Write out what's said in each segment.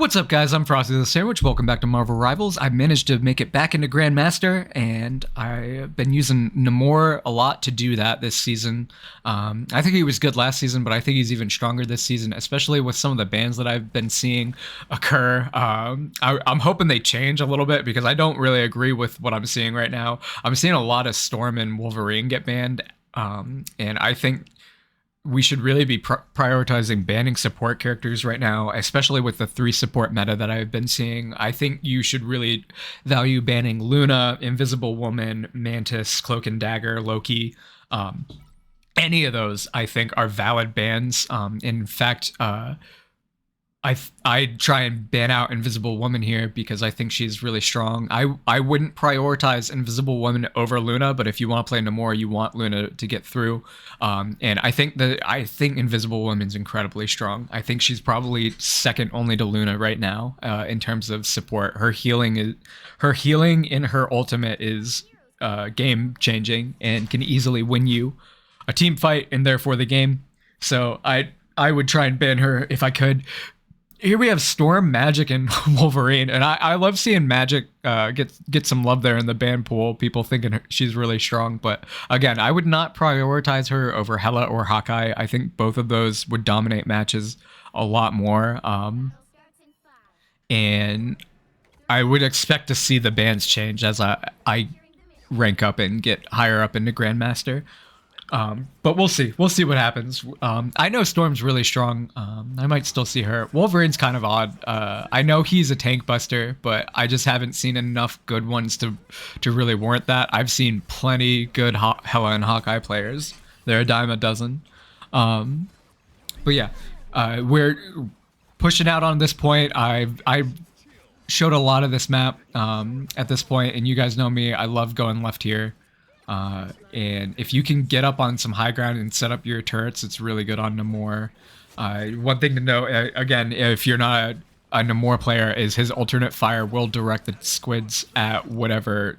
What's up, guys? I'm Frosty the Sandwich. Welcome back to Marvel Rivals. I managed to make it back into Grandmaster, and I've been using Namor a lot to do that this season. I think he was good last season, but I think he's even stronger this season, especially with some of the bans that I've been seeing occur. I'm hoping they change a little bit because I don't really agree with what I'm seeing right now. I'm seeing a lot of Storm and Wolverine get banned, and I think we should really be prioritizing banning support characters right now, especially with the 3 support meta that I've been seeing. I think you should really value banning Luna, Invisible Woman, Mantis, Cloak and Dagger, Loki. Any of those, I think, are valid bans. In fact, I try and ban out Invisible Woman here because I think she's really strong. I wouldn't prioritize Invisible Woman over Luna, but if you want to play Namor, you want Luna to get through. And I think Invisible Woman's incredibly strong. I think she's probably second only to Luna right now in terms of support. Her healing in her ultimate is game changing and can easily win you a team fight and therefore the game. So I would try and ban her if I could. Here we have Storm, Magik, and Wolverine, and I love seeing Magik get some love there in the ban pool. People thinking she's really strong, but again, I would not prioritize her over Hela or Hawkeye. I think both of those would dominate matches a lot more, and I would expect to see the bans change as I rank up and get higher up into Grandmaster. But we'll see. We'll see what happens. I know Storm's really strong. I might still see her. Wolverine's kind of odd. I know he's a tank buster, but I just haven't seen enough good ones to really warrant that. I've seen plenty good Hela and Hawkeye players. They're a dime a dozen. But yeah, we're pushing out on this point. I showed a lot of this map at this point, and you guys know me. I love going left here. And if you can get up on some high ground and set up your turrets, it's really good on Namor. One thing to know, again, if you're not a Namor player, is his alternate fire will direct the squids at whatever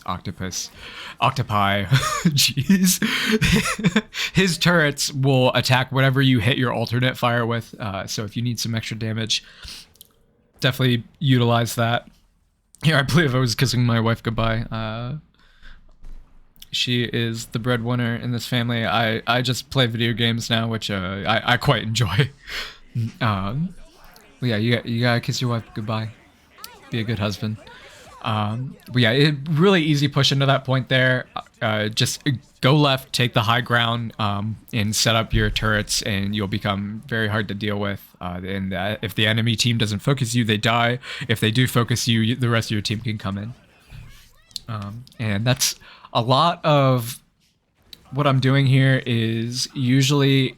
octopi. Jeez. His turrets will attack whatever you hit your alternate fire with. So if you need some extra damage, definitely utilize that. Here, I believe I was kissing my wife goodbye. She is the breadwinner in this family. I just play video games now, which I quite enjoy. But yeah, you gotta kiss your wife goodbye. Be a good husband. But yeah, really easy push into that point there. Just go left, take the high ground, and set up your turrets, and you'll become very hard to deal with. And if the enemy team doesn't focus you, they die. If they do focus you, the rest of your team can come in. And that's a lot of what I'm doing here is usually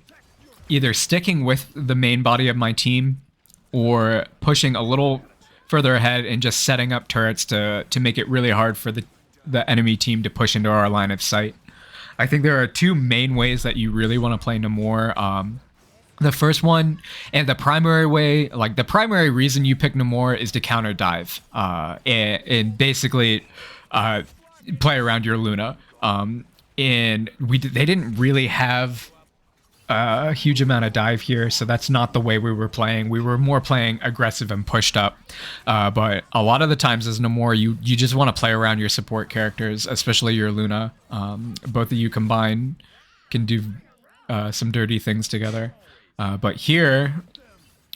either sticking with the main body of my team or pushing a little further ahead and just setting up turrets to make it really hard for the enemy team to push into our line of sight. I think there are 2 main ways that you really want to play Namor. The first one, and the primary way, like the primary reason you pick Namor is to counter dive, and basically play around your Luna. And they didn't really have a huge amount of dive here, so that's not the way we were playing. We were more playing aggressive and pushed up. But a lot of the times as Namor, you just want to play around your support characters, especially your Luna. Both of you combined can do some dirty things together. But here,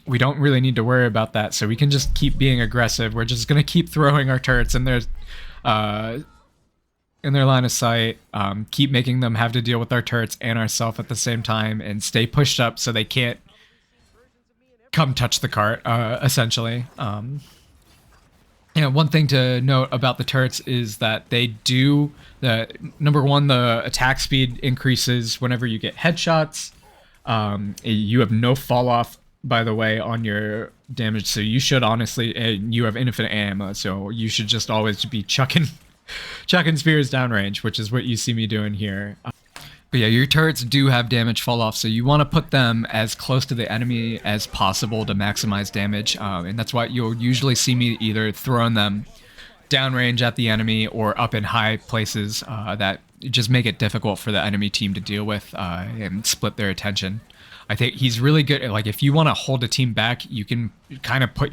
we don't really need to worry about that, so we can just keep being aggressive. We're just going to keep throwing our turrets in their line of sight, keep making them have to deal with our turrets and ourselves at the same time, and stay pushed up so they can't come touch the cart, essentially. One thing to note about the turrets is that they do, number one, the attack speed increases whenever you get headshots. You have no fall off, by the way, on your damage, so you should honestly, you have infinite ammo, so you should just always be chucking spears downrange, which is what you see me doing here. But yeah, your turrets do have damage fall off, so you want to put them as close to the enemy as possible to maximize damage, and that's why you'll usually see me either throwing them downrange at the enemy or up in high places that just make it difficult for the enemy team to deal with and split their attention. I think he's really good at, like, if you want to hold a team back, you can kind of put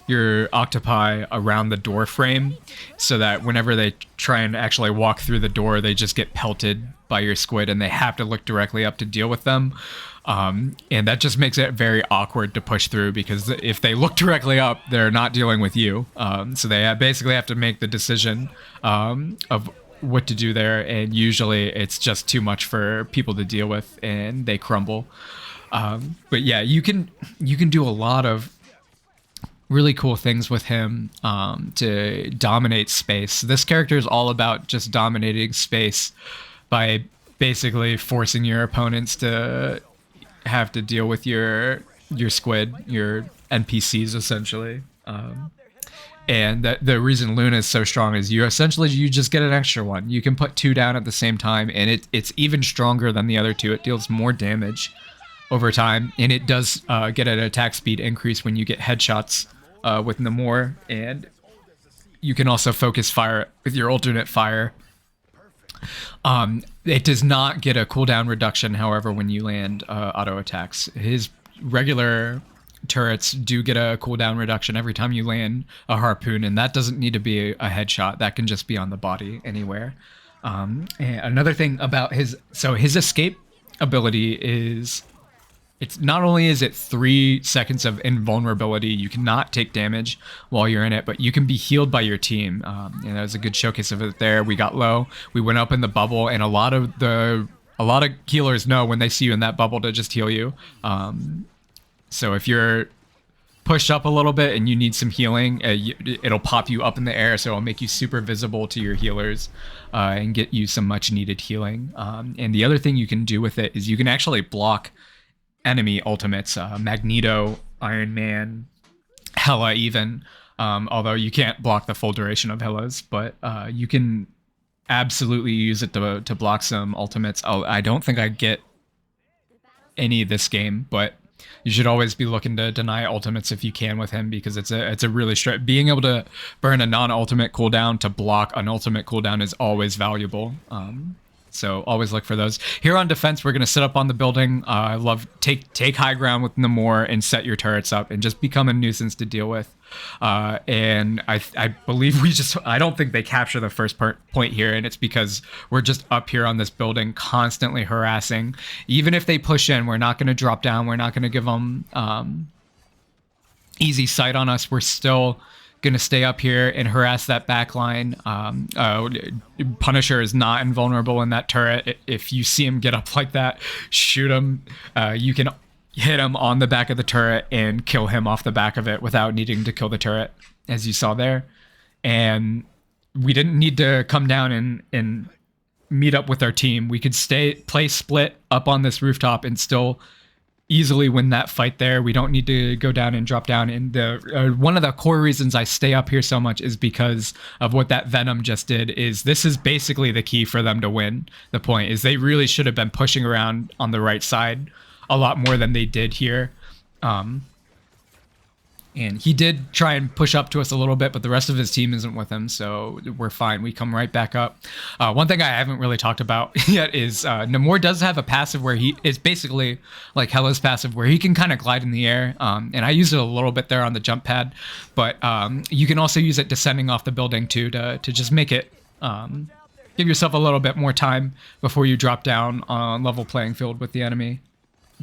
your octopi around the door frame so that whenever they try and actually walk through the door, they just get pelted by your squid and they have to look directly up to deal with them. And that just makes it very awkward to push through, because if they look directly up, they're not dealing with you. So they basically have to make the decision of what to do there, and usually it's just too much for people to deal with and they crumble. But yeah, you can do a lot of really cool things with him to dominate space. This character is all about just dominating space by basically forcing your opponents to have to deal with your squid, your NPCs essentially. And the reason Luna is so strong is you just get an extra one. You can put 2 down at the same time, and it's even stronger than the other 2. It deals more damage over time, and it does get an attack speed increase when you get headshots with Namor, and you can also focus fire with your alternate fire. It does not get a cooldown reduction, however, when you land auto attacks. His regular turrets do get a cooldown reduction every time you land a harpoon, and that doesn't need to be a headshot. That can just be on the body anywhere. And another thing about his escape ability is, it's not only is it 3 seconds of invulnerability, you cannot take damage while you're in it, but you can be healed by your team. And that was a good showcase of it there. We got low, we went up in the bubble, and a lot of healers know when they see you in that bubble to just heal you. So if you're pushed up a little bit and you need some healing, it'll pop you up in the air, so it'll make you super visible to your healers and get you some much needed healing. And the other thing you can do with it is you can actually block enemy ultimates, Magneto, Iron Man, Hela even, although you can't block the full duration of Hela's, but you can absolutely use it to block some ultimates. I don't think I get any this game, but you should always be looking to deny ultimates if you can with him, because it's a really being able to burn a non-ultimate cooldown to block an ultimate cooldown is always valuable. So always look for those. Here on defense, we're going to sit up on the building. I love take high ground with Namor and set your turrets up and just become a nuisance to deal with. And I believe I don't think they capture the first point here, and it's because we're just up here on this building constantly harassing. Even if they push in, we're not going to drop down. We're not going to give them easy sight on us. We're still gonna stay up here and harass that back line. Punisher is not invulnerable in that turret. If you see him get up like that, shoot him. You can hit him on the back of the turret and kill him off the back of it without needing to kill the turret, as you saw there. And we didn't need to come down and meet up with our team. We could play split up on this rooftop and still easily win that fight there. We don't need to go down and drop down. And one of the core reasons I stay up here so much is because of what that Venom just did. This is basically the key for them to win. The point is they really should have been pushing around on the right side a lot more than they did here. And he did try and push up to us a little bit, but the rest of his team isn't with him, so we're fine. We come right back up. One thing I haven't really talked about yet is Namor does have a passive where he is basically like Hela's passive, where he can kind of glide in the air. And I used it a little bit there on the jump pad, but you can also use it descending off the building too to just make it give yourself a little bit more time before you drop down on level playing field with the enemy.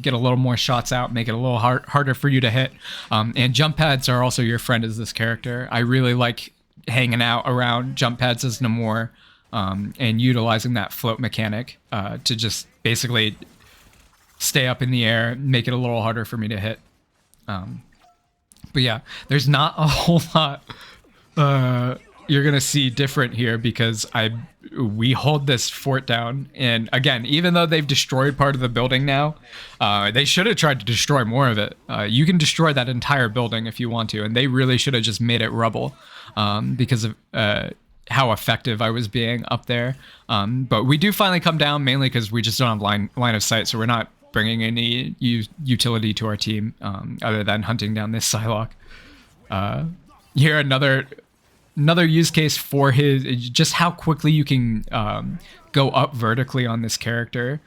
Get a little more shots out, make it a little harder for you to hit. And jump pads are also your friend as this character. I really like hanging out around jump pads as Namor and utilizing that float mechanic to just basically stay up in the air, make it a little harder for me to hit. But yeah, there's not a whole lot you're gonna see different here, because we hold this fort down, and again, even though they've destroyed part of the building now, they should have tried to destroy more of it. You can destroy that entire building if you want to, and they really should have just made it rubble because of how effective I was being up there. But we do finally come down, mainly because we just don't have line of sight, so we're not bringing any utility to our team other than hunting down this Psylocke. Here, another use case for his, just how quickly you can go up vertically on this character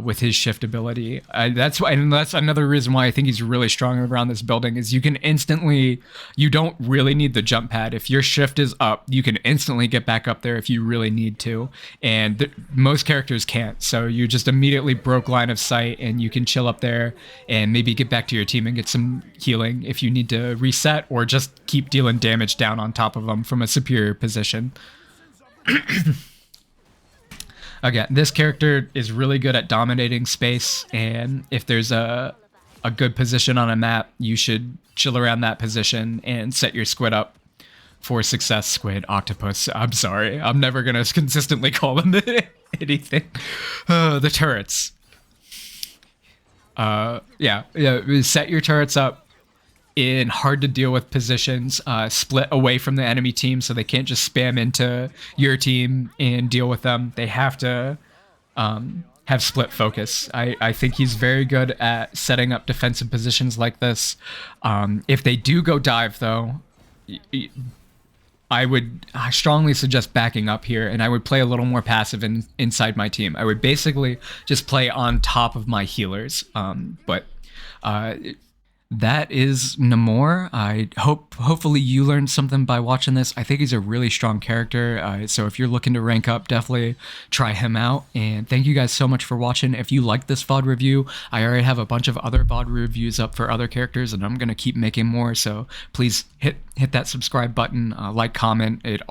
with his shift ability. That's why, and that's another reason why I think he's really strong around this building. Is you can instantly, you don't really need the jump pad. If your shift is up, you can instantly get back up there if you really need to, and most characters can't. So you just immediately broke line of sight, and you can chill up there and maybe get back to your team and get some healing if you need to reset, or just keep dealing damage down on top of them from a superior position. Again, this character is really good at dominating space, and if there's a good position on a map, you should chill around that position and set your squid up for success. Squid, octopus, I'm sorry. I'm never going to consistently call them anything. The turrets. Yeah, set your turrets up in hard to deal with positions, split away from the enemy team so they can't just spam into your team and deal with them. They have to have split focus. I think he's very good at setting up defensive positions like this. If they do go dive, though, I strongly suggest backing up here, and I would play a little more passive inside my team. I would basically just play on top of my healers, but that is Namor. Hopefully you learned something by watching this. I think he's a really strong character. So if you're looking to rank up, definitely try him out. And thank you guys so much for watching. If you like this VOD review, I already have a bunch of other VOD reviews up for other characters, and I'm gonna keep making more. So please hit that subscribe button, like, comment. It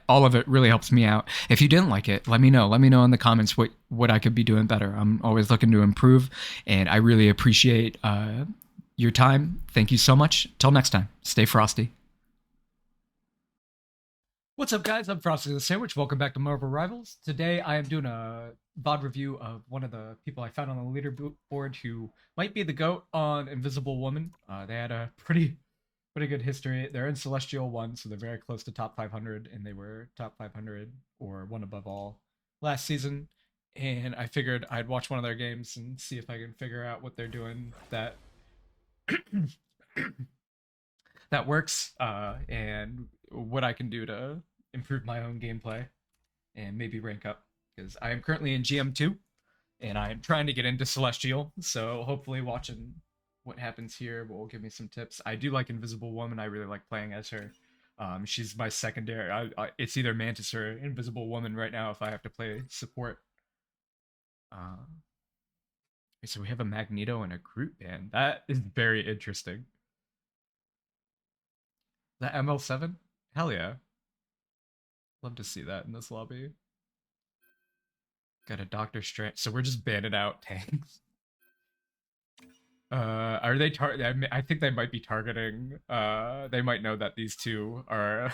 all of it really helps me out. If you didn't like it, let me know. Let me know in the comments what I could be doing better. I'm always looking to improve, and I really appreciate your time. Thank you so much. Till next time, stay frosty. What's up, guys? I'm Frosty the Sandwich. Welcome back to Marvel Rivals. Today I am doing a VOD review of one of the people I found on the leaderboard who might be the GOAT on Invisible Woman. They had a pretty good history. They're in Celestial 1, so they're very close to top 500, and they were top 500 or one above all last season. And I figured I'd watch one of their games and see if I can figure out what they're doing that that works, and what I can do to improve my own gameplay and maybe rank up, because I am currently in GM2 and I am trying to get into Celestial, so hopefully watching what happens here will give me some tips. I do like Invisible Woman. I really like playing as her. She's my secondary. It's either Mantis or Invisible Woman right now if I have to play support. So we have a Magneto and a Groot band. That is very interesting. That ML7? Hell yeah. Love to see that in this lobby. Got a Doctor Strange. So we're just banning out tanks. Are they I think they might be targeting. They might know that these two are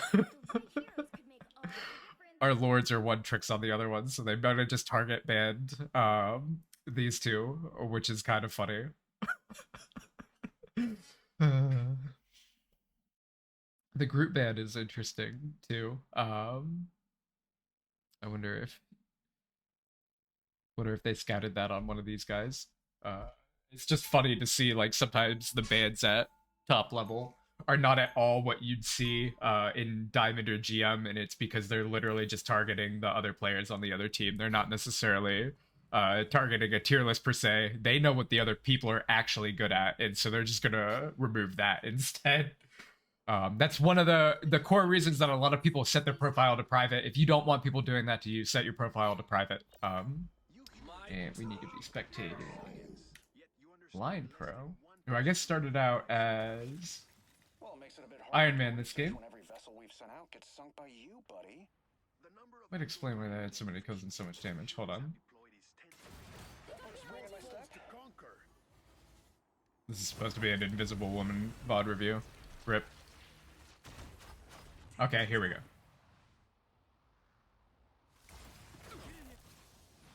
are lords or one tricks on the other one, so they better just target band these two, which is kind of funny. The group band is interesting too. I wonder if they scouted that on one of these guys. It's just funny to see, like, sometimes the bands at top level are not at all what you'd see in Diamond or GM, and it's because they're literally just targeting the other players on the other team. They're not necessarily targeting a tier list per se. They know what the other people are actually good at, and so they're just gonna remove that instead. That's one of the core reasons that a lot of people set their profile to private. If you don't want people doing that to you, set your profile to private. And we need to be spectating Blind Pro, who I guess started out as Iron Man this game. Might explain why they had so many kills and so much damage. Hold on. This is supposed to be an Invisible Woman VOD review. Rip. Okay, here we go.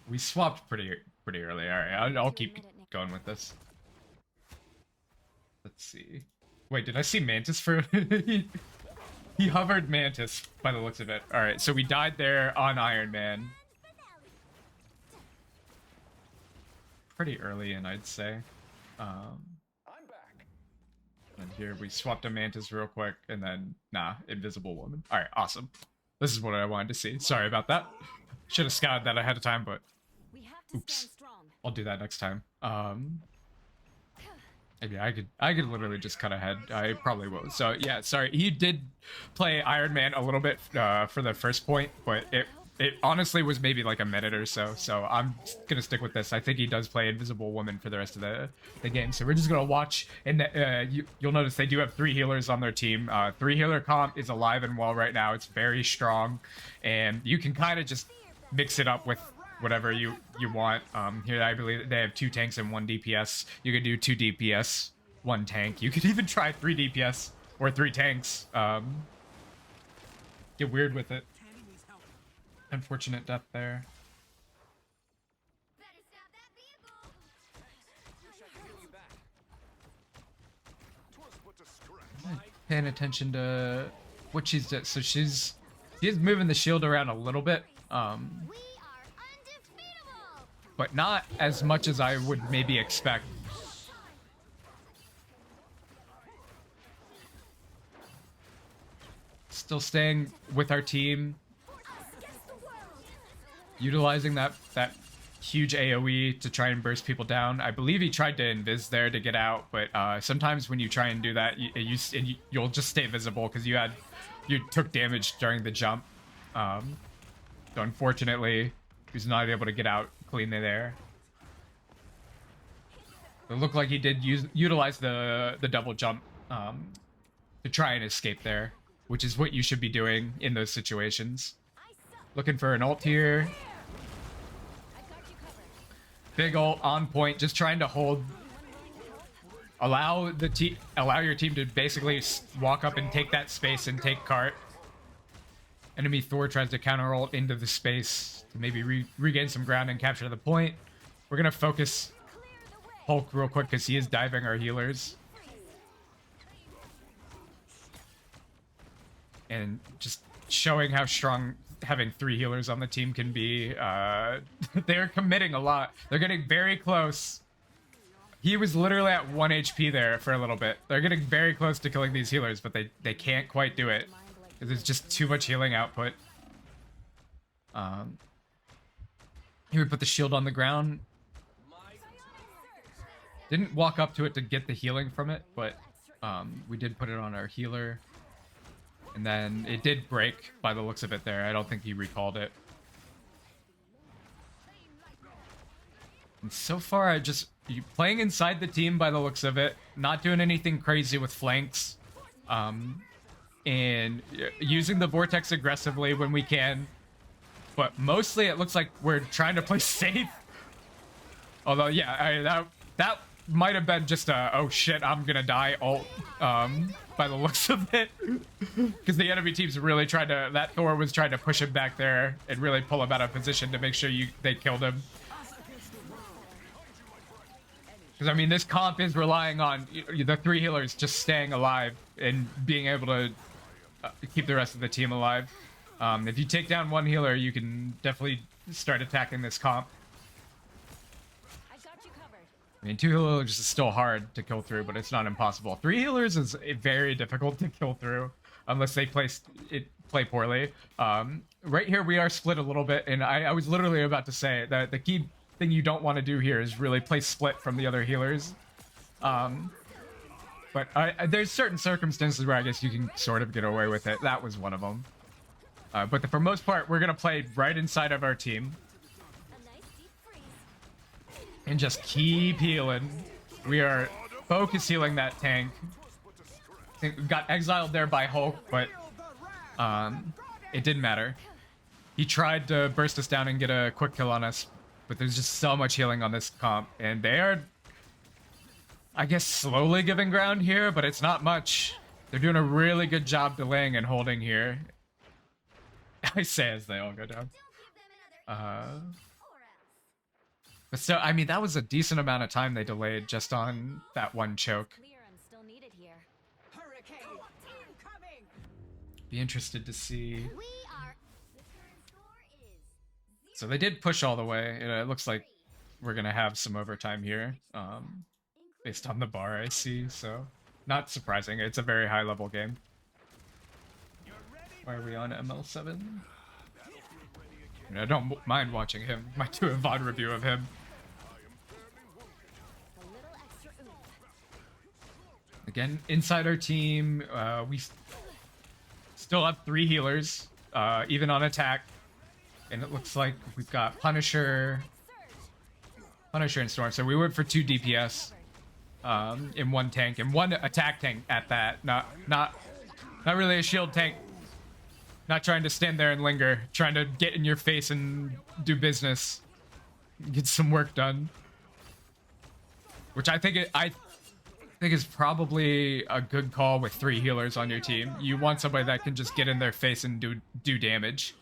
We swapped pretty early. All right, I'll keep going with this. Let's see. Wait, did I see Mantis for? He hovered Mantis by the looks of it. All right, so we died there on Iron Man. Pretty early in, I'd say. And here we swapped a Mantis real quick, and then Invisible Woman. All right, awesome. This is what I wanted to see. Sorry about that. Should have scouted that ahead of time, but oops. I'll do that next time. Maybe I could literally just cut ahead. I probably will. So yeah, sorry. He did play Iron Man a little bit for the first point, but it honestly was maybe like a minute or so. So I'm gonna stick with this. I think he does play Invisible Woman for the rest of the game. So we're just gonna watch. And you'll notice they do have 3 healers on their team. 3 healer comp is alive and well right now. It's very strong, and you can kind of just mix it up with whatever you want. Here, I believe they have 2 tanks and 1 DPS. You could do 2 DPS, 1 tank. You could even try 3 DPS or 3 tanks. Get weird with it. Unfortunate death there. Paying attention to what she's doing. So she is moving the shield around a little bit. But not as much as I would maybe expect. Still staying with our team. Utilizing that huge AoE to try and burst people down. I believe he tried to invis there to get out, but sometimes when you try and do that, you'll just stay visible because you took damage during the jump. So unfortunately, he's not able to get out cleanly there. It looked like he did utilize the double jump to try and escape there, which is what you should be doing in those situations. Looking for an ult here. Big ult on point, just trying to hold. Allow your team to basically walk up and take that space and take cart. Enemy Thor tries to counter ult into the space to maybe regain some ground and capture the point. We're gonna focus Hulk real quick because he is diving our healers. And just showing how strong having 3 healers on the team can be. They're committing a lot. They're getting very close. He was literally at 1 HP there for a little bit. They're getting very close to killing these healers, but they can't quite do it. Because there's just too much healing output. He would put the shield on the ground. Didn't walk up to it to get the healing from it, but we did put it on our healer. And then it did break by the looks of it there. I don't think he recalled it. And so far, playing inside the team by the looks of it, not doing anything crazy with flanks, and using the vortex aggressively when we can. But mostly it looks like we're trying to play safe. Although, yeah, that might have been just a, oh shit, I'm gonna die ult, by the looks of it. Because the enemy team's really tried to, that Thor was trying to push him back there and really pull him out of position to make sure they killed him. Because, I mean, this comp is relying on the 3 healers just staying alive and being able to keep the rest of the team alive. If you take down 1 healer, you can definitely start attacking this comp. I mean, 2 healers is still hard to kill through, but it's not impossible. 3 healers is very difficult to kill through, unless they play poorly. Right here, we are split a little bit, and I was literally about to say that the key thing you don't want to do here is really play split from the other healers. But there's certain circumstances where I guess you can sort of get away with it. That was one of them. But for most part, we're going to play right inside of our team. And just keep healing. We are focus healing that tank. I think we got exiled there by Hulk, but it didn't matter. He tried to burst us down and get a quick kill on us, but there's just so much healing on this comp, and they are, I guess, slowly giving ground here, but it's not much. They're doing a really good job delaying and holding here. I say as they all go down. But still, I mean, that was a decent amount of time they delayed just on that 1 choke. Be interested to see. So they did push all the way. It looks like we're going to have some overtime here, based on the bar I see. So not surprising. It's a very high level game. Why are we on ML7? I don't mind watching him. Might do a VOD review of him. Again, inside our team, we still have 3 healers, even on attack. And it looks like we've got Punisher and Storm. So we went for 2 DPS in 1 tank and 1 attack tank at that. Not really a shield tank. Not trying to stand there and linger. Trying to get in your face and do business. Get some work done. Which I think is probably a good call with 3 healers on your team. You want somebody that can just get in their face and do damage.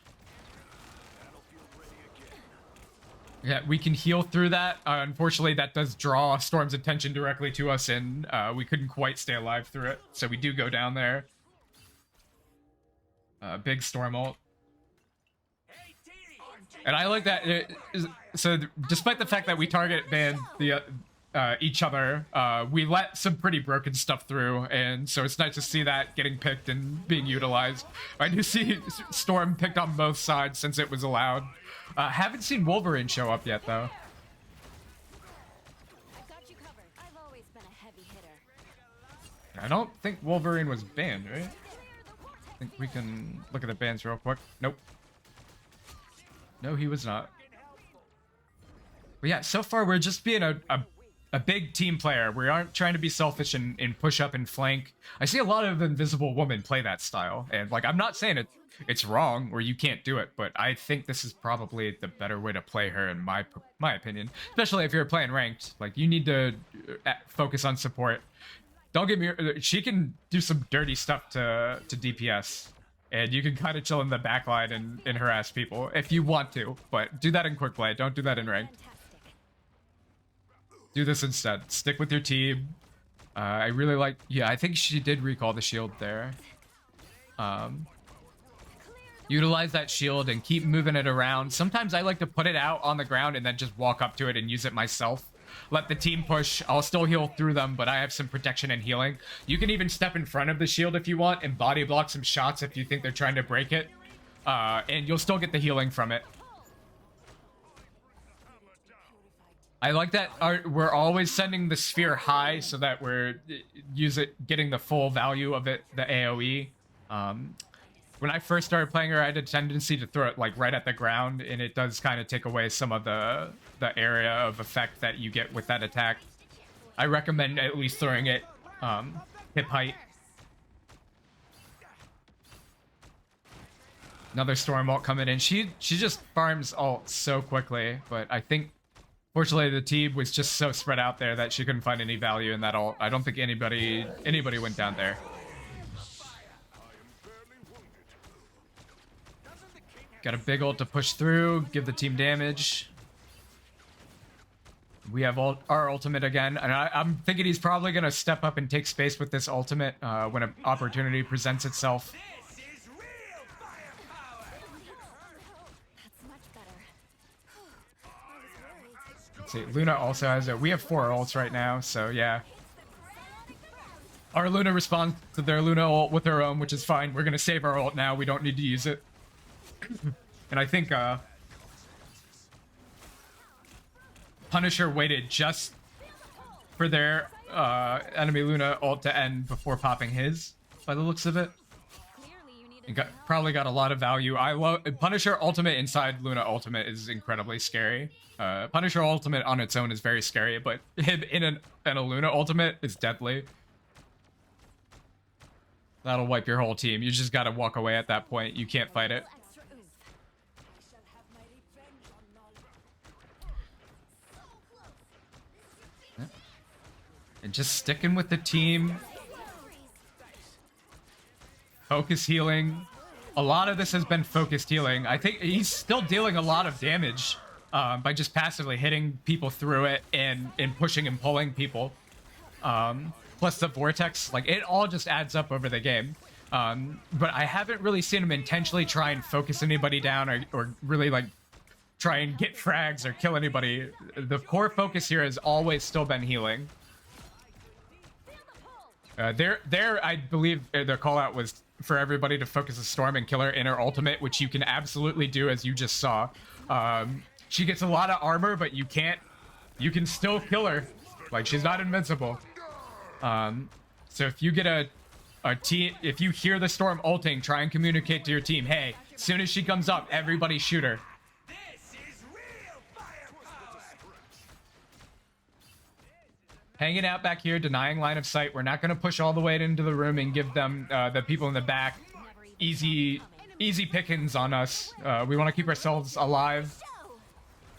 Yeah, we can heal through that. Unfortunately, that does draw Storm's attention directly to us, and we couldn't quite stay alive through it. So we do go down there. Big Storm ult. And I like that. So despite the fact that we target ban each other, we let some pretty broken stuff through, and so it's nice to see that getting picked and being utilized. I do see Storm picked on both sides since it was allowed. Haven't seen Wolverine show up yet, though. I've got you covered. I've always been a heavy hitter. I don't think Wolverine was banned, right? I think we can look at the bans real quick. Nope. No, he was not. But yeah, so far we're just being a big team player. We aren't trying to be selfish and push up and flank. I see a lot of Invisible Woman play that style, and like I'm not saying it's wrong or you can't do it, but I think this is probably the better way to play her in my opinion. Especially if you're playing ranked, like you need to focus on support. Don't get me. She can do some dirty stuff to DPS, and you can kind of chill in the backline and harass people if you want to, but do that in quick play. Don't do that in ranked. Do this instead. Stick with your team. I really like... Yeah, I think she did recall the shield there. Utilize that shield and keep moving it around. Sometimes I like to put it out on the ground and then just walk up to it and use it myself. Let the team push. I'll still heal through them, but I have some protection and healing. You can even step in front of the shield if you want and body block some shots if you think they're trying to break it. And you'll still get the healing from it. I like that we're always sending the sphere high so that we're getting the full value of it, the AoE. When I first started playing her, I had a tendency to throw it like right at the ground, and it does kind of take away some of the area of effect that you get with that attack. I recommend at least throwing it hip height. Another Storm ult coming in. She just farms ult so quickly, but I think fortunately the team was just so spread out there that she couldn't find any value in that ult. I don't think anybody went down there. Got a big ult to push through, give the team damage. We have our ultimate again, and I'm thinking he's probably going to step up and take space with this ultimate when an opportunity presents itself. Let's see, Luna also has we have 4 ults right now, so yeah. Our Luna responds to their Luna ult with her own, which is fine. We're going to save our ult now. We don't need to use it. And I think Punisher waited just for their enemy Luna ult to end before popping his, by the looks of it. And probably got a lot of value. I love Punisher ultimate inside Luna ultimate is incredibly scary. Punisher ultimate on its own is very scary, but him in a Luna ultimate is deadly. That'll wipe your whole team. You just gotta walk away at that point. You can't fight it. And just sticking with the team. Focus healing. A lot of this has been focused healing. I think he's still dealing a lot of damage by just passively hitting people through it and pushing and pulling people. Plus the vortex, like it all just adds up over the game. But I haven't really seen him intentionally try and focus anybody down or really like try and get frags or kill anybody. The core focus here has always still been healing. I believe their call out was for everybody to focus the Storm and kill her in her ultimate, which you can absolutely do as you just saw. She gets a lot of armor, but you can still kill her. Like, she's not invincible. So if you get a team, if you hear the storm ulting, try and communicate to your team, hey, as soon as she comes up, everybody shoot her. This is real firepower. Hanging out back here, denying line of sight. We're not going to push all the way into the room and give them, the people in the back, easy pickings on us. We want to keep ourselves alive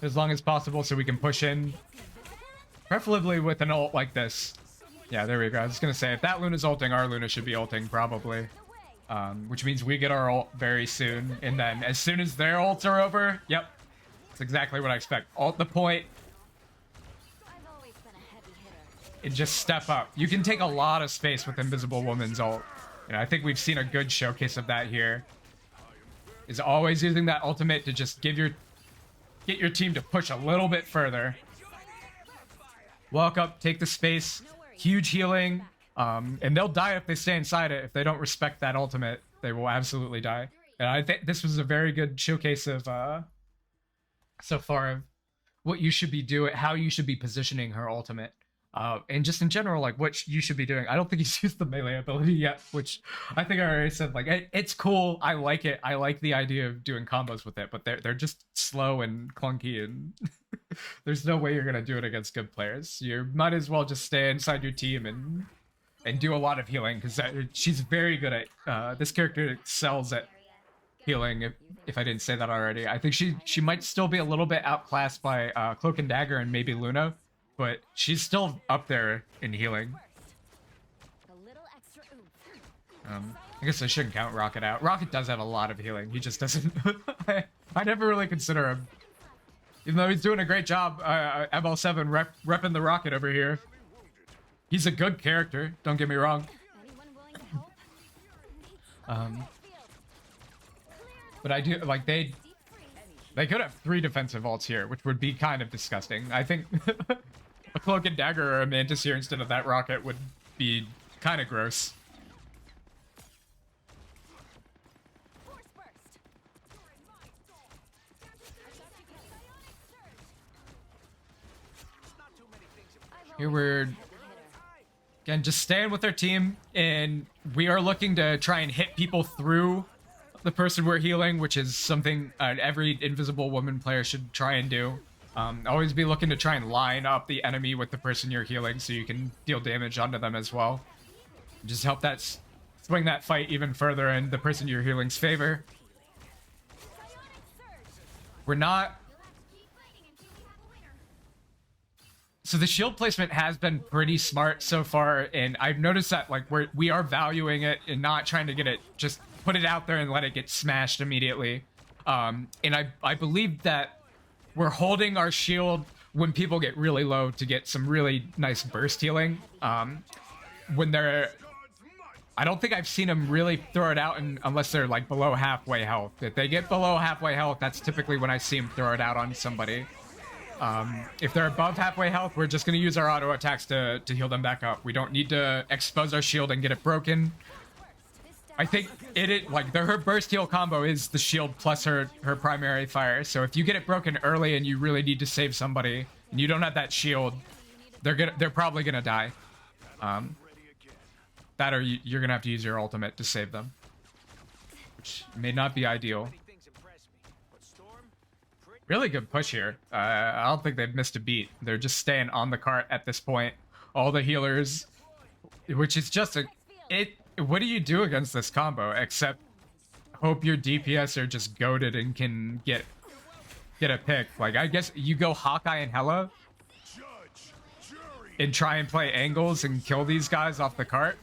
as long as possible so we can push in. Preferably with an ult like this. Yeah, there we go. I was going to say, if that Luna's ulting, our Luna should be ulting, probably. Which means we get our ult very soon. And then as soon as their ults are over, yep. That's exactly what I expect. Ult the point. I've always been a heavy hitter. And just step up. You can take a lot of space with Invisible Woman's ult. And I think we've seen a good showcase of that here. Is always using that ultimate to just get your team to push a little bit further. Walk up, take the space. Huge healing. And they'll die if they stay inside it. If they don't respect that ultimate, they will absolutely die. And I think this was a very good showcase of so far of what you should be doing, how you should be positioning her ultimate. And just in general, like what you should be doing. I don't think he's used the melee ability yet, which I think I already said. Like it's cool. I like it. I like the idea of doing combos with it, but they're just slow and clunky, and there's no way you're gonna do it against good players. You might as well just stay inside your team and do a lot of healing, because she's very good at this character excels at healing. If I didn't say that already, I think she might still be a little bit outclassed by Cloak and Dagger and maybe Luna. But she's still up there in healing. A little extra oomph. I guess I shouldn't count Rocket out. Rocket does have a lot of healing. He just doesn't... I never really consider him. Even though he's doing a great job, ML7 repping the Rocket over here. He's a good character, don't get me wrong. Anyone willing to help? But I do... Like, they could have 3 defensive ults here, which would be kind of disgusting. I think a Cloak and Dagger or a Mantis here instead of that Rocket would be kind of gross. Force burst. Here we're, again, just staying with our team, and we are looking to try and hit people through the person we're healing, which is something every Invisible Woman player should try and do. Always be looking to try and line up the enemy with the person you're healing so you can deal damage onto them as well. Just help that swing that fight even further in the person you're healing's favor. We're not... So the shield placement has been pretty smart so far, and I've noticed that like we are valuing it and not trying to get it, just put it out there and let it get smashed immediately. And I believe that we're holding our shield when people get really low to get some really nice burst healing. When they're... I don't think I've seen them really throw it out unless they're like below halfway health. If they get below halfway health, that's typically when I see them throw it out on somebody. If they're above halfway health, we're just going to use our auto attacks to heal them back up. We don't need to expose our shield and get it broken. I think her burst heal combo is the shield plus her primary fire. So if you get it broken early and you really need to save somebody and you don't have that shield, they're probably gonna die. That or you're gonna have to use your ultimate to save them, which may not be ideal. Really good push here. I don't think they've missed a beat. They're just staying on the cart at this point. All the healers, which is just what do you do against this combo except hope your DPS are just goated and can get a pick? Like, I guess you go Hawkeye and Hela and try and play angles and kill these guys off the cart.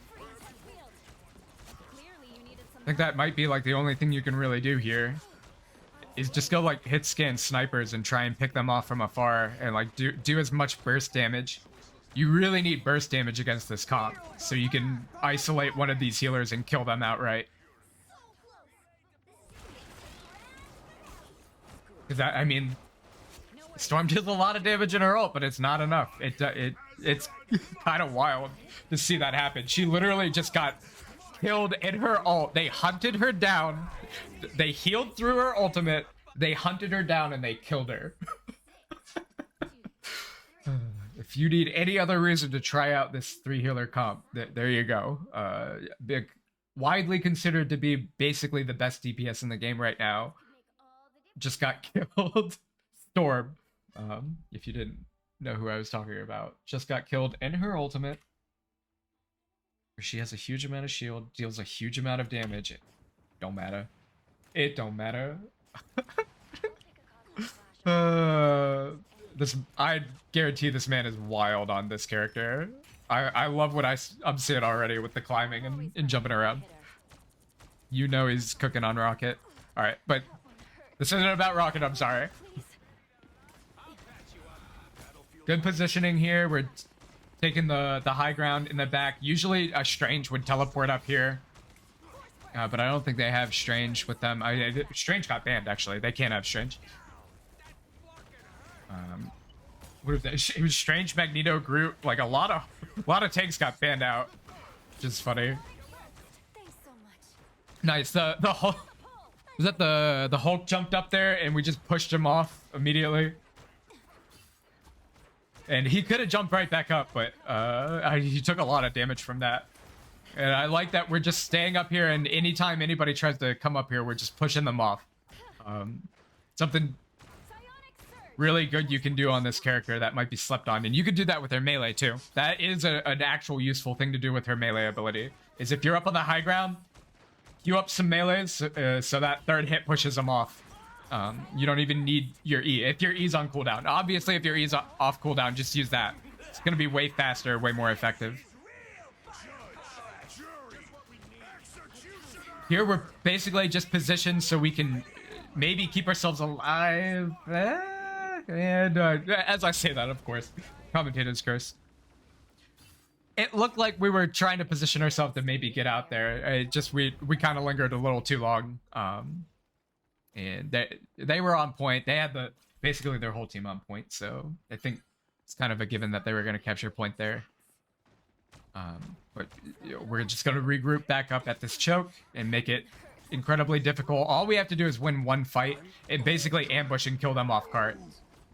I think that might be like the only thing you can really do here is just go like hit scan snipers and try and pick them off from afar and like do as much burst damage. You really need burst damage against this comp, so you can isolate one of these healers and kill them outright. Because I mean, Storm deals a lot of damage in her ult, but it's not enough. It's kind of wild to see that happen. She literally just got killed in her ult. They hunted her down. They healed through her ultimate. They hunted her down and they killed her. if you need any other reason to try out this 3 healer comp, there you go. Widely considered to be basically the best DPS in the game right now. Make all the difference. Just got killed. Storm. If you didn't know who I was talking about, just got killed in her ultimate. She has a huge amount of shield, deals a huge amount of damage. It don't matter. It don't matter. I guarantee this man is wild on this character. I love what I'm seeing already with the climbing and jumping around. You know he's cooking on Rocket. All right, but this isn't about Rocket. I'm sorry. Good positioning here. We're taking the high ground in the back. Usually a Strange would teleport up here. But I don't think they have Strange with them. Strange got banned, actually. They can't have Strange. What if that? It was Strange, Magneto, Groot. Like a lot of tanks got banned out. Which is funny. Thanks so much. Nice. The Hulk. Was that the Hulk jumped up there and we just pushed him off immediately? And he could have jumped right back up, but he took a lot of damage from that. And I like that we're just staying up here, and anytime anybody tries to come up here, we're just pushing them off. Something really good you can do on this character that might be slept on, and you could do that with her melee too. That is an actual useful thing to do with her melee ability, is if you're up on the high ground, queue up some melees so that third hit pushes them off. You don't even need your E. If your E's on cooldown. Obviously, if your E's off cooldown, just use that. It's going to be way faster, way more effective. Here, we're basically just positioned so we can maybe keep ourselves alive. And as I say that, of course, commentator's curse. It looked like we were trying to position ourselves to maybe get out there. We kind of lingered a little too long. And they were on point. They had basically their whole team on point. So I think it's kind of a given that they were going to capture point there. But we're just going to regroup back up at this choke and make it incredibly difficult. All we have to do is win one fight and basically ambush and kill them off cart.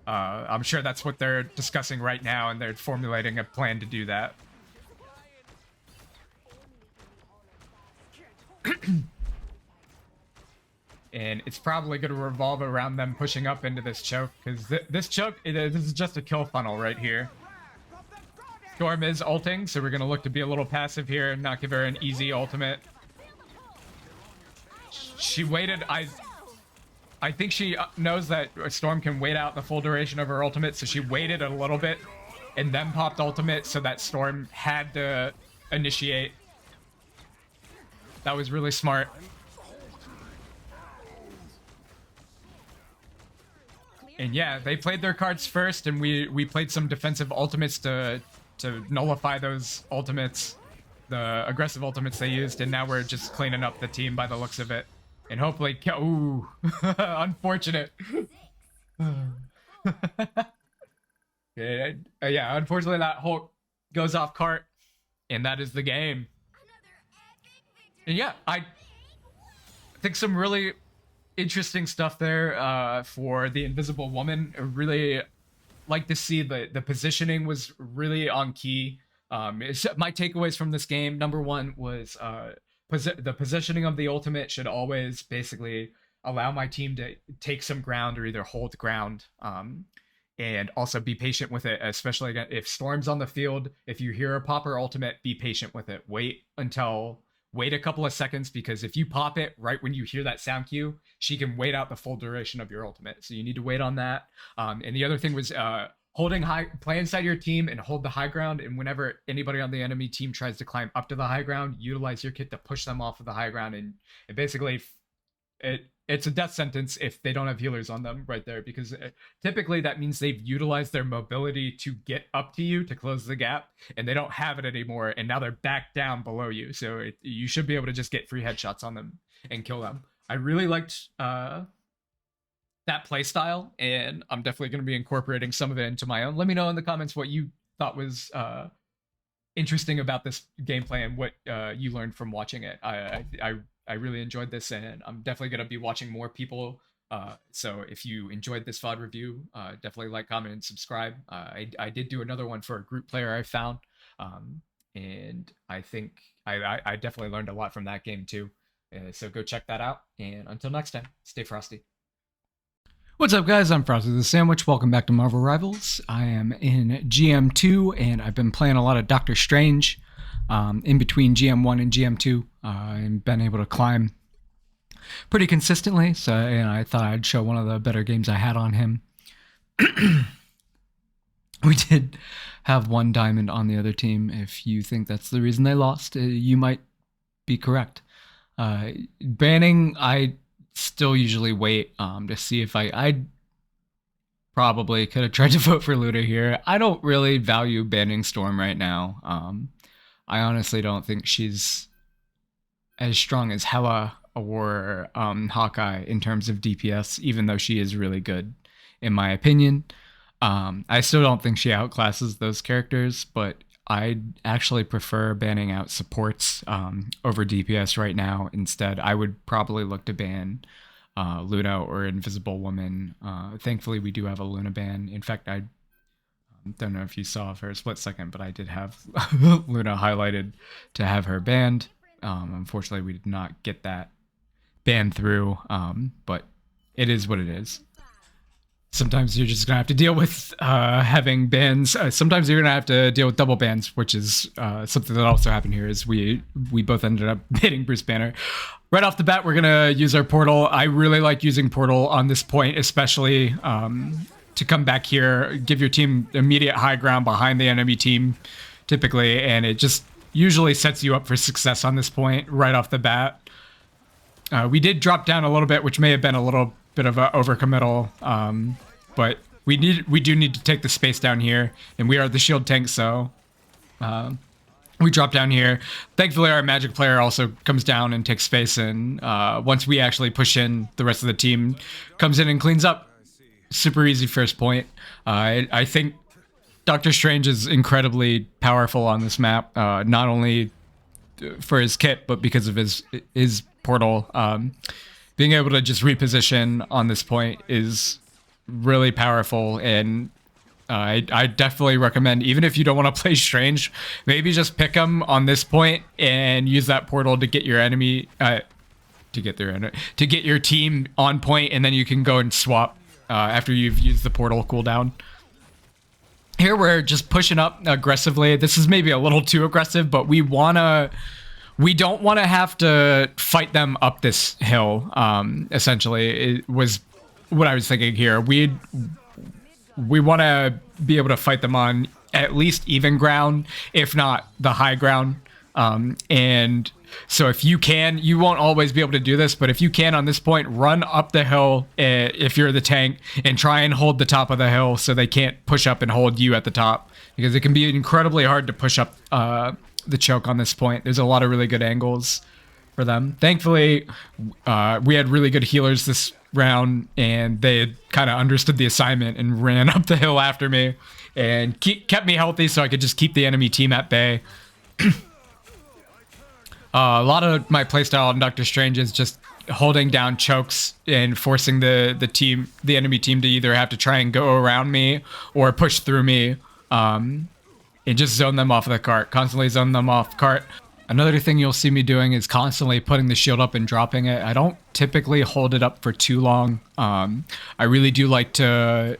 I'm sure that's what they're discussing right now, and they're formulating a plan to do that. And it's probably going to revolve around them pushing up into this choke, because this choke, this is just a kill funnel right here. Storm is ulting, so we're going to look to be a little passive here and not give her an easy ultimate. She waited. I think she knows that Storm can wait out the full duration of her ultimate, so she waited a little bit and then popped ultimate so that Storm had to initiate. That was really smart. And yeah, they played their cards first, and we played some defensive ultimates to nullify those ultimates, the aggressive ultimates they used, and now we're just cleaning up the team by the looks of it. And hopefully, ooh, unfortunate. Yeah, unfortunately that Hulk goes off cart, and that is the game. And yeah, I think some really interesting stuff there for the Invisible Woman. I really like to see the positioning was really on key. My takeaways from this game, number one was the positioning of the ultimate should always basically allow my team to take some ground or either hold ground, and also be patient with it, especially if Storm's on the field. If you hear a popper ultimate, be patient with it. Wait a couple of seconds, because if you pop it right when you hear that sound cue, she can wait out the full duration of your ultimate. So you need to wait on that. And the other thing was play inside your team and hold the high ground. And whenever anybody on the enemy team tries to climb up to the high ground, utilize your kit to push them off of the high ground. And basically, it's a death sentence if they don't have healers on them right there, because typically that means they've utilized their mobility to get up to you to close the gap, and they don't have it anymore, and now they're back down below you. So you should be able to just get free headshots on them and kill them. I really liked that play style, and I'm definitely going to be incorporating some of it into my own. Let me know in the comments what you thought was interesting about this gameplay and what you learned from watching it. I really enjoyed this, and I'm definitely going to be watching more people So if you enjoyed this VOD review, definitely like, comment, and subscribe. I did do another one for a group player I found, and I think I definitely learned a lot from that game too. So go check that out. And until next time, stay frosty. What's up, guys? I'm Frosty the Sandwich. Welcome back to Marvel Rivals. I am in GM2, and I've been playing a lot of Doctor Strange in between GM1 and GM2, and been able to climb pretty consistently. So, and I thought I'd show one of the better games I had on him. We did have one diamond on the other team. If you think that's the reason they lost, you might be correct. Banning, I still usually wait to see if I probably could have tried to vote for Luda here. I don't really value banning Storm right now. I honestly don't think she's as strong as Hela or Hawkeye in terms of DPS, even though she is really good, in my opinion. I still don't think she outclasses those characters, but I actually prefer banning out supports over DPS right now. Instead, I would probably look to ban Luna or Invisible Woman. Thankfully, we do have a Luna ban. In fact, I don't know if you saw for a split second, but I did have Luna highlighted to have her banned. Unfortunately, we did not get that ban through, but it is what it is. Sometimes you're just gonna have to deal with having bans. Sometimes you're gonna have to deal with double bans, which is something that also happened here. Is we both ended up hitting Bruce Banner. Right off the bat, we're gonna use our portal. I really like using portal on this point, especially to come back here, give your team immediate high ground behind the enemy team, typically, and it just usually sets you up for success on this point right off the bat. We did drop down a little bit, which may have been a little bit of an overcommittal, but we do need to take the space down here, and we are the shield tank, so we drop down here. Thankfully, our Magik player also comes down and takes space, and once we actually push in, the rest of the team comes in and cleans up. Super easy first point. I think Doctor Strange is incredibly powerful on this map, not only for his kit, but because of his portal. Being able to just reposition on this point is really powerful, and I definitely recommend, even if you don't want to play Strange, maybe just pick him on this point and use that portal to get your enemy to get your team on point, and then you can go and swap after you've used the portal cooldown. Here we're just pushing up aggressively. This is maybe a little too aggressive, but we don't want to have to fight them up this hill. Essentially, it was what I was thinking here. We want to be able to fight them on at least even ground, if not the high ground. And so if you can, you won't always be able to do this, but if you can on this point, run up the hill if you're the tank and try and hold the top of the hill so they can't push up and hold you at the top, because it can be incredibly hard to push up the choke on this point. There's a lot of really good angles for them. Thankfully, we had really good healers this round, and they had kind of understood the assignment and ran up the hill after me and kept me healthy so I could just keep the enemy team at bay. A lot of my playstyle on Doctor Strange is just holding down chokes and forcing the enemy team to either have to try and go around me or push through me, and just zone them off of the cart, constantly zone them off cart. Another thing you'll see me doing is constantly putting the shield up and dropping it. I don't typically hold it up for too long. I really do like to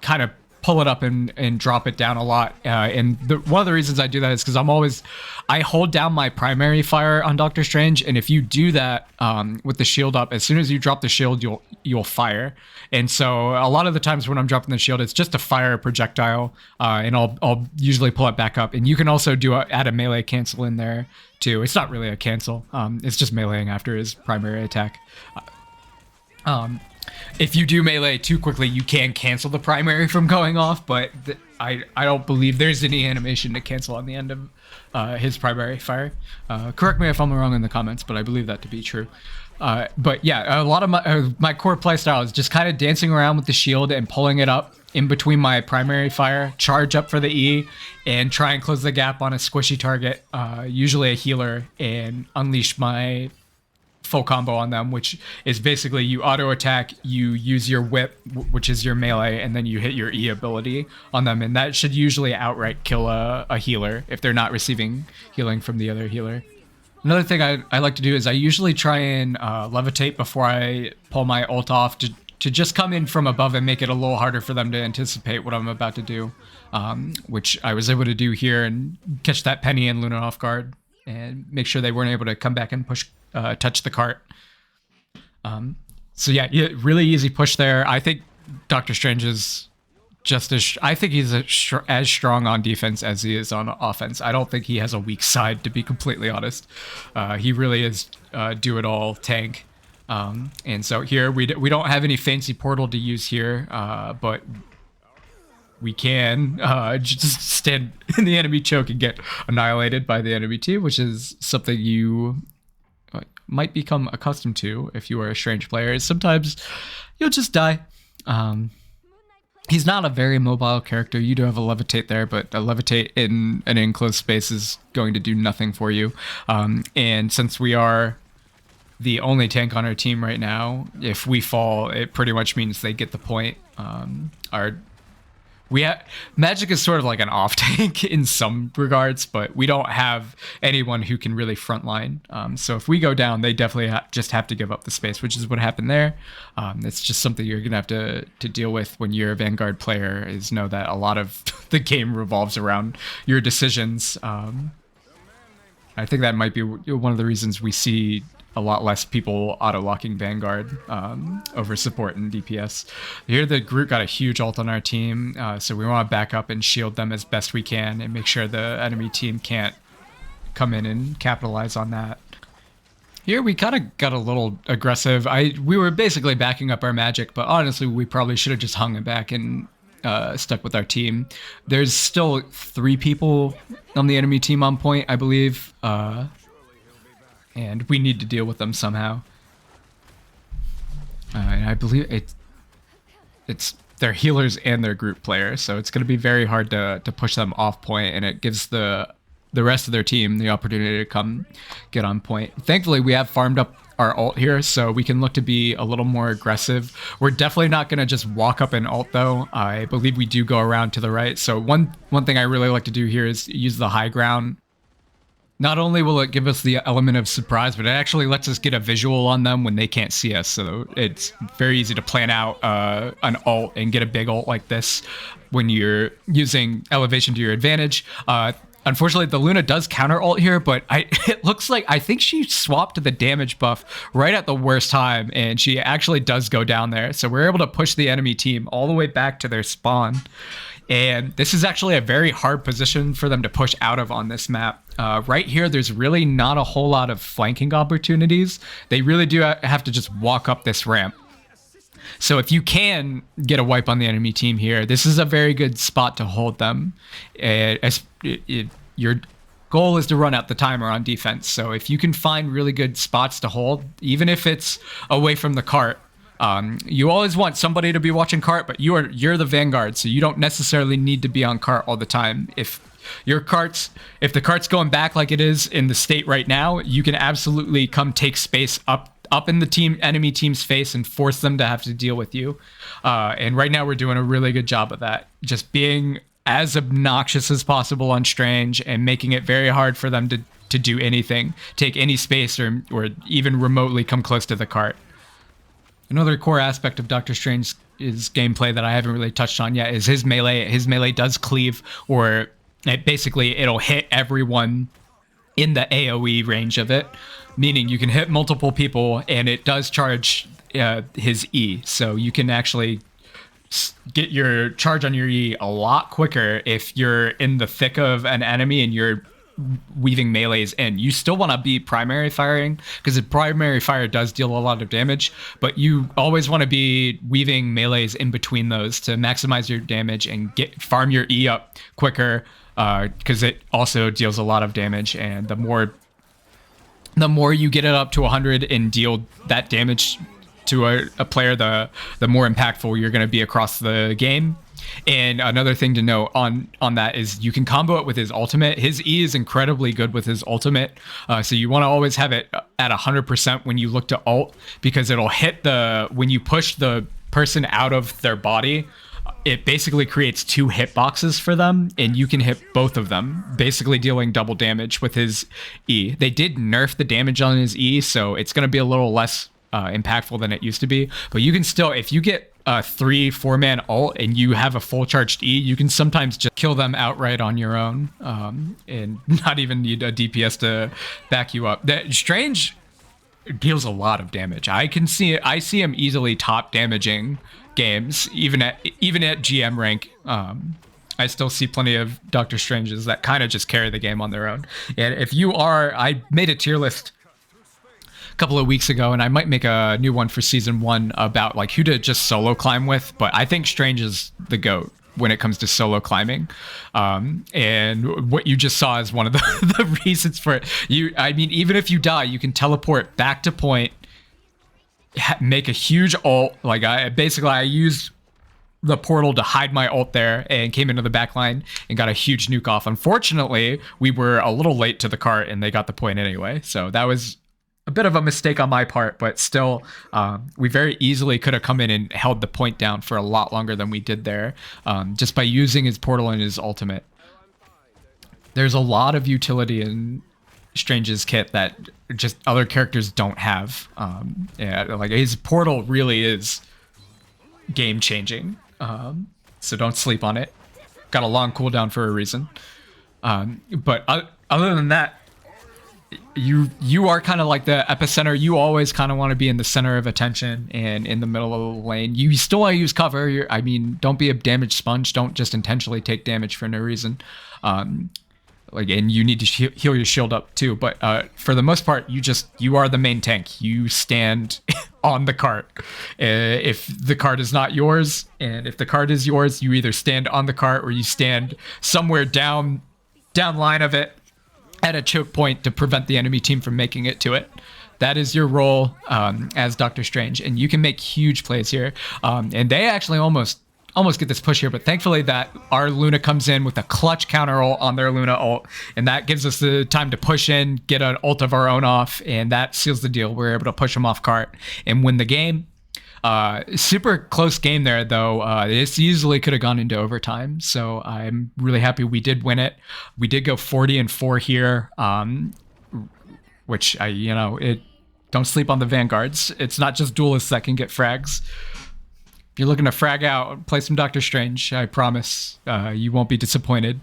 kind of pull it up and drop it down a lot. And one of the reasons I do that is because I hold down my primary fire on Doctor Strange, and if you do that with the shield up, as soon as you drop the shield, you'll fire. And so a lot of the times when I'm dropping the shield, it's just a fire projectile, and I'll usually pull it back up. And you can also add a melee cancel in there too. It's not really a cancel. It's just meleeing after his primary attack. If you do melee too quickly, you can cancel the primary from going off, but I don't believe there's any animation to cancel on the end of his primary fire. Correct me if I'm wrong in the comments, but I believe that to be true. But yeah, a lot of my core playstyle is just kind of dancing around with the shield and pulling it up in between my primary fire, charge up for the E, and try and close the gap on a squishy target, usually a healer, and unleash my full combo on them, which is basically you auto attack, you use your whip, which is your melee, and then you hit your E ability on them, and that should usually outright kill a healer if they're not receiving healing from the other healer. Another thing I like to do is I usually try and levitate before I pull my ult off to just come in from above and make it a little harder for them to anticipate what I'm about to do, which I was able to do here and catch that Penny and Luna off guard and make sure they weren't able to come back and touch the cart. So yeah, really easy push there. I think Doctor Strange is just I think he's as strong on defense as he is on offense. I don't think he has a weak side, to be completely honest. He really is do-it-all tank. And so here we don't have any fancy portal to use here, but we can just stand in the enemy choke and get annihilated by the enemy team, which is something you might become accustomed to if you are a Strange player. Sometimes you'll just die. He's not a very mobile character. You do have a levitate there, but a levitate in an enclosed space is going to do nothing for you. And since we are the only tank on our team right now, if we fall, it pretty much means they get the point. Magik is sort of like an off tank in some regards, but we don't have anyone who can really frontline. So if we go down, they definitely just have to give up the space, which is what happened there. It's just something you're gonna have to deal with when you're a Vanguard player, is know that a lot of the game revolves around your decisions. I think that might be one of the reasons we see a lot less people auto-locking Vanguard over support and DPS. Here the Groot got a huge ult on our team, so we want to back up and shield them as best we can and make sure the enemy team can't come in and capitalize on that. Here we kind of got a little aggressive. We were basically backing up our Magik, but honestly we probably should have just hung it back and stuck with our team. There's still 3 people on the enemy team on point, I believe. And we need to deal with them somehow. And I believe it's their healers and their group players, so it's going to be very hard to push them off point, and it gives the rest of their team the opportunity to come get on point. Thankfully, we have farmed up our ult here, so we can look to be a little more aggressive. We're definitely not going to just walk up and ult, though. I believe we do go around to the right. So one thing I really like to do here is use the high ground. Not only will it give us the element of surprise, but it actually lets us get a visual on them when they can't see us. So it's very easy to plan out an ult and get a big ult like this when you're using elevation to your advantage. Unfortunately, the Luna does counter ult here, but it looks like I think she swapped the damage buff right at the worst time, and she actually does go down there. So we're able to push the enemy team all the way back to their spawn. And this is actually a very hard position for them to push out of on this map. Right here, there's really not a whole lot of flanking opportunities. They really do have to just walk up this ramp. So if you can get a wipe on the enemy team here, this is a very good spot to hold them. Your goal is to run out the timer on defense. So if you can find really good spots to hold, even if it's away from the cart, you always want somebody to be watching cart, but you're the Vanguard, so you don't necessarily need to be on cart all the time. If the cart's going back like it is in the state right now, you can absolutely come take space up in the enemy team's face and force them to have to deal with you. And right now we're doing a really good job of that, just being as obnoxious as possible on Strange and making it very hard for them to do anything, take any space or even remotely come close to the cart. Another core aspect of Doctor Strange's gameplay that I haven't really touched on yet is his melee. His melee does cleave, or it'll hit everyone in the AoE range of it, meaning you can hit multiple people, and it does charge his E. So you can actually get your charge on your E a lot quicker if you're in the thick of an enemy and you're weaving melees in. You still want to be primary firing, because the primary fire does deal a lot of damage, but you always want to be weaving melees in between those to maximize your damage and farm your E up quicker, because it also deals a lot of damage, and the more you get it up to 100 and deal that damage to a player, the more impactful you're going to be across the game. And another thing to note on that is you can combo it with his ultimate. His E is incredibly good with his ultimate, so you want to always have it at 100% when you look to ult, because it'll hit when you push the person out of their body. It basically creates 2 hitboxes for them, and you can hit both of them, basically dealing double damage with his E. They did nerf the damage on his E, so it's going to be a little less impactful than it used to be. But you can still, if you get a 3-4-man ult and you have a full charged E, you can sometimes just kill them outright on your own, and not even need a DPS to back you up. That Strange deals a lot of damage. I see him easily top damaging games, even at GM rank. I still see plenty of Doctor Stranges that kind of just carry the game on their own. And if you are, I made a tier list a couple of weeks ago, and I might make a new one for season 1 about like who to just solo climb with. But I think Strange is the GOAT when it comes to solo climbing. And what you just saw is one of the reasons for it. I mean, even if you die, you can teleport back to point, make a huge ult. Like I used the portal to hide my ult there and came into the back line and got a huge nuke off. Unfortunately, we were a little late to the cart and they got the point anyway. So that was a bit of a mistake on my part, but still, we very easily could have come in and held the point down for a lot longer than we did there, just by using his portal and his ultimate. There's a lot of utility in Strange's kit that just other characters don't have. Yeah, like his portal really is game changing. So don't sleep on it. Got a long cooldown for a reason. But other than that, you are kind of like the epicenter. You always kind of want to be in the center of attention and in the middle of the lane. You still want to use cover. I mean, don't be a damage sponge. Don't just intentionally take damage for no reason. And you need to heal your shield up too. But for the most part, you are the main tank. You stand on the cart. If the cart is not yours, and if the cart is yours, you either stand on the cart or you stand somewhere down line of it at a choke point to prevent the enemy team from making it to it. That is your role as Doctor Strange, and you can make huge plays here. And they actually almost get this push here, but thankfully that our Luna comes in with a clutch counter ult on their Luna ult, and that gives us the time to push in, get an ult of our own off, and that seals the deal. We're able to push them off cart and win the game. Super close game there, though. This easily could have gone into overtime, so I'm really happy we did win it. We did go 40-4 here, which don't sleep on the Vanguards. It's not just duelists that can get frags. If you're looking to frag out, play some Doctor Strange. I promise you won't be disappointed.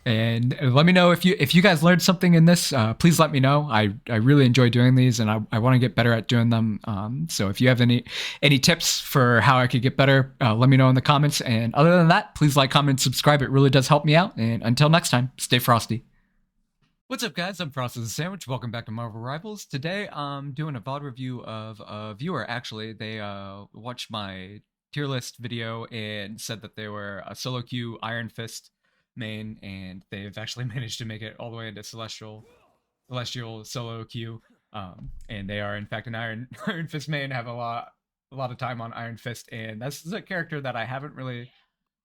And let me know if you guys learned something in this. Please let me know. I really enjoy doing these, and I want to get better at doing them. So if you have any tips for how I could get better, let me know in the comments. And other than that, please like, comment, and subscribe. It really does help me out. And until next time, stay frosty. What's up, guys? I'm Frosty the Sandwich. Welcome back to Marvel Rivals. Today I'm doing a VOD review of a viewer. Actually, they watched my tier list video and said that they were a solo queue Iron Fist main, and they've actually managed to make it all the way into Celestial solo queue. And they are in fact an Iron Fist main, have a lot of time on Iron Fist, and this is a character that I haven't really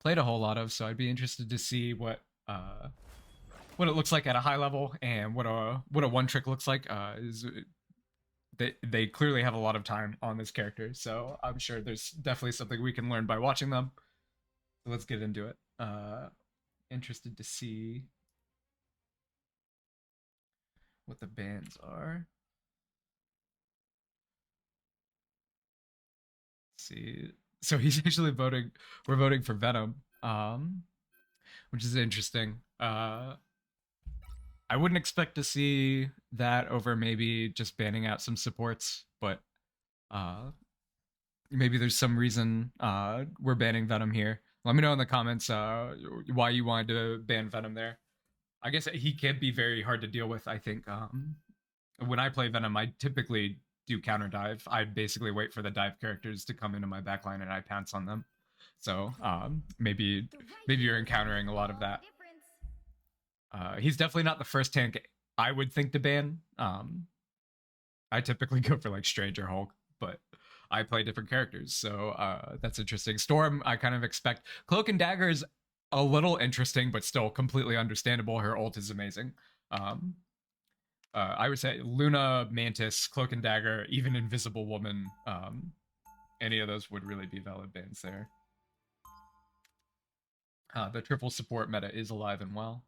played a whole lot of, so I'd be interested to see what it looks like at a high level, and what a one trick looks like. They clearly have a lot of time on this character, so I'm sure there's definitely something we can learn by watching them. So let's get into it. Interested to see what the bans are. Let's see. So he's actually voting. We're voting for Venom, which is interesting. I wouldn't expect to see that over maybe just banning out some supports, but maybe there's some reason we're banning Venom here. Let me know in the comments why you wanted to ban Venom there. I guess he can be very hard to deal with. I think when I play Venom, I typically do counter dive. I basically wait for the dive characters to come into my backline and I pounce on them. So maybe you're encountering a lot of that. He's definitely not the first tank I would think to ban. I typically go for like Strange or Hulk, but I play different characters, so that's interesting. Storm, I kind of expect. Cloak and Dagger is a little interesting, but still completely understandable. Her ult is amazing. I would say Luna, Mantis, Cloak and Dagger, even Invisible Woman. Any of those would really be valid bans there. The triple support meta is alive and well.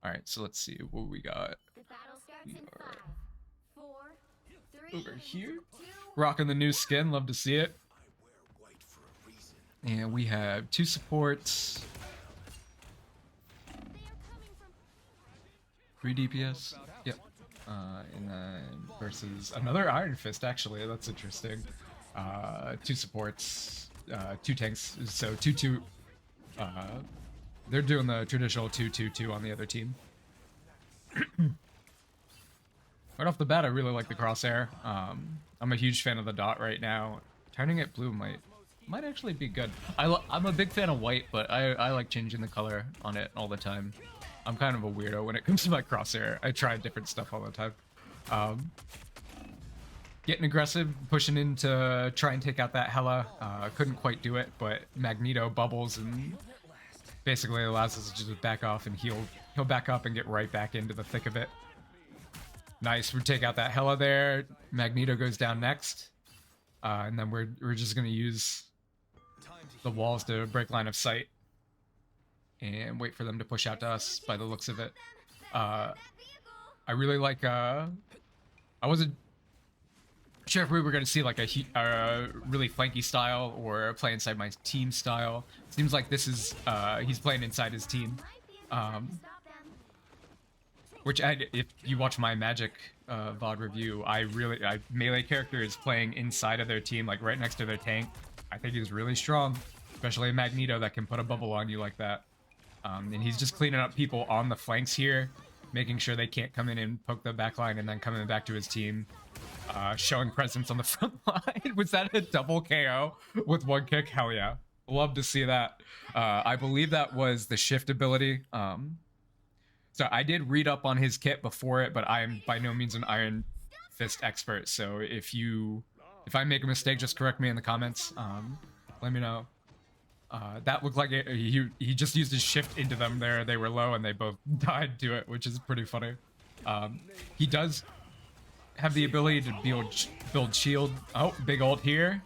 All right, so let's see what we got. The battle starts in 5, 4, 3, Over here, 2, rocking the new skin. Love to see it. I wear white for a reason. And we have 2 supports, they are coming from 3 DPS. Yep. And then versus another Iron Fist. Actually, that's interesting. 2 supports, 2 tanks. So 2-2. They're doing the traditional 2-2-2 on the other team. Right off the bat, I really like the crosshair. I'm a huge fan of the dot right now. Turning it blue might actually be good. I'm a big fan of white, but I like changing the color on it all the time. I'm kind of a weirdo when it comes to my crosshair. I try different stuff all the time. Getting aggressive, pushing in to try and take out that Hela. Couldn't quite do it, but Magneto bubbles and basically allows us to just back off, and he'll back up and get right back into the thick of it. Nice, we take out that Hela there. Magneto goes down next. And then we're just gonna use the walls to break line of sight and wait for them to push out to us by the looks of it. I really like, I wasn't sure if we were going to see like a really flanky style or play inside my team style. Seems like this is, he's playing inside his team. Which, if you watch my Magik VOD review, melee character is playing inside of their team, like right next to their tank. I think he's really strong, especially a Magneto that can put a bubble on you like that. And he's just cleaning up people on the flanks here, making sure they can't come in and poke the back line, and then coming back to his team, showing presence on the front line. Was that a double KO with 1 kick? Hell yeah. Love to see that. I believe that was the shift ability. So I did read up on his kit before it, but I am by no means an Iron Fist expert. So if I make a mistake, just correct me in the comments. Let me know. That looked like he just used his shift into them there. They were low and they both died to it, which is pretty funny. He does have the ability to build shield. Oh, big ult here.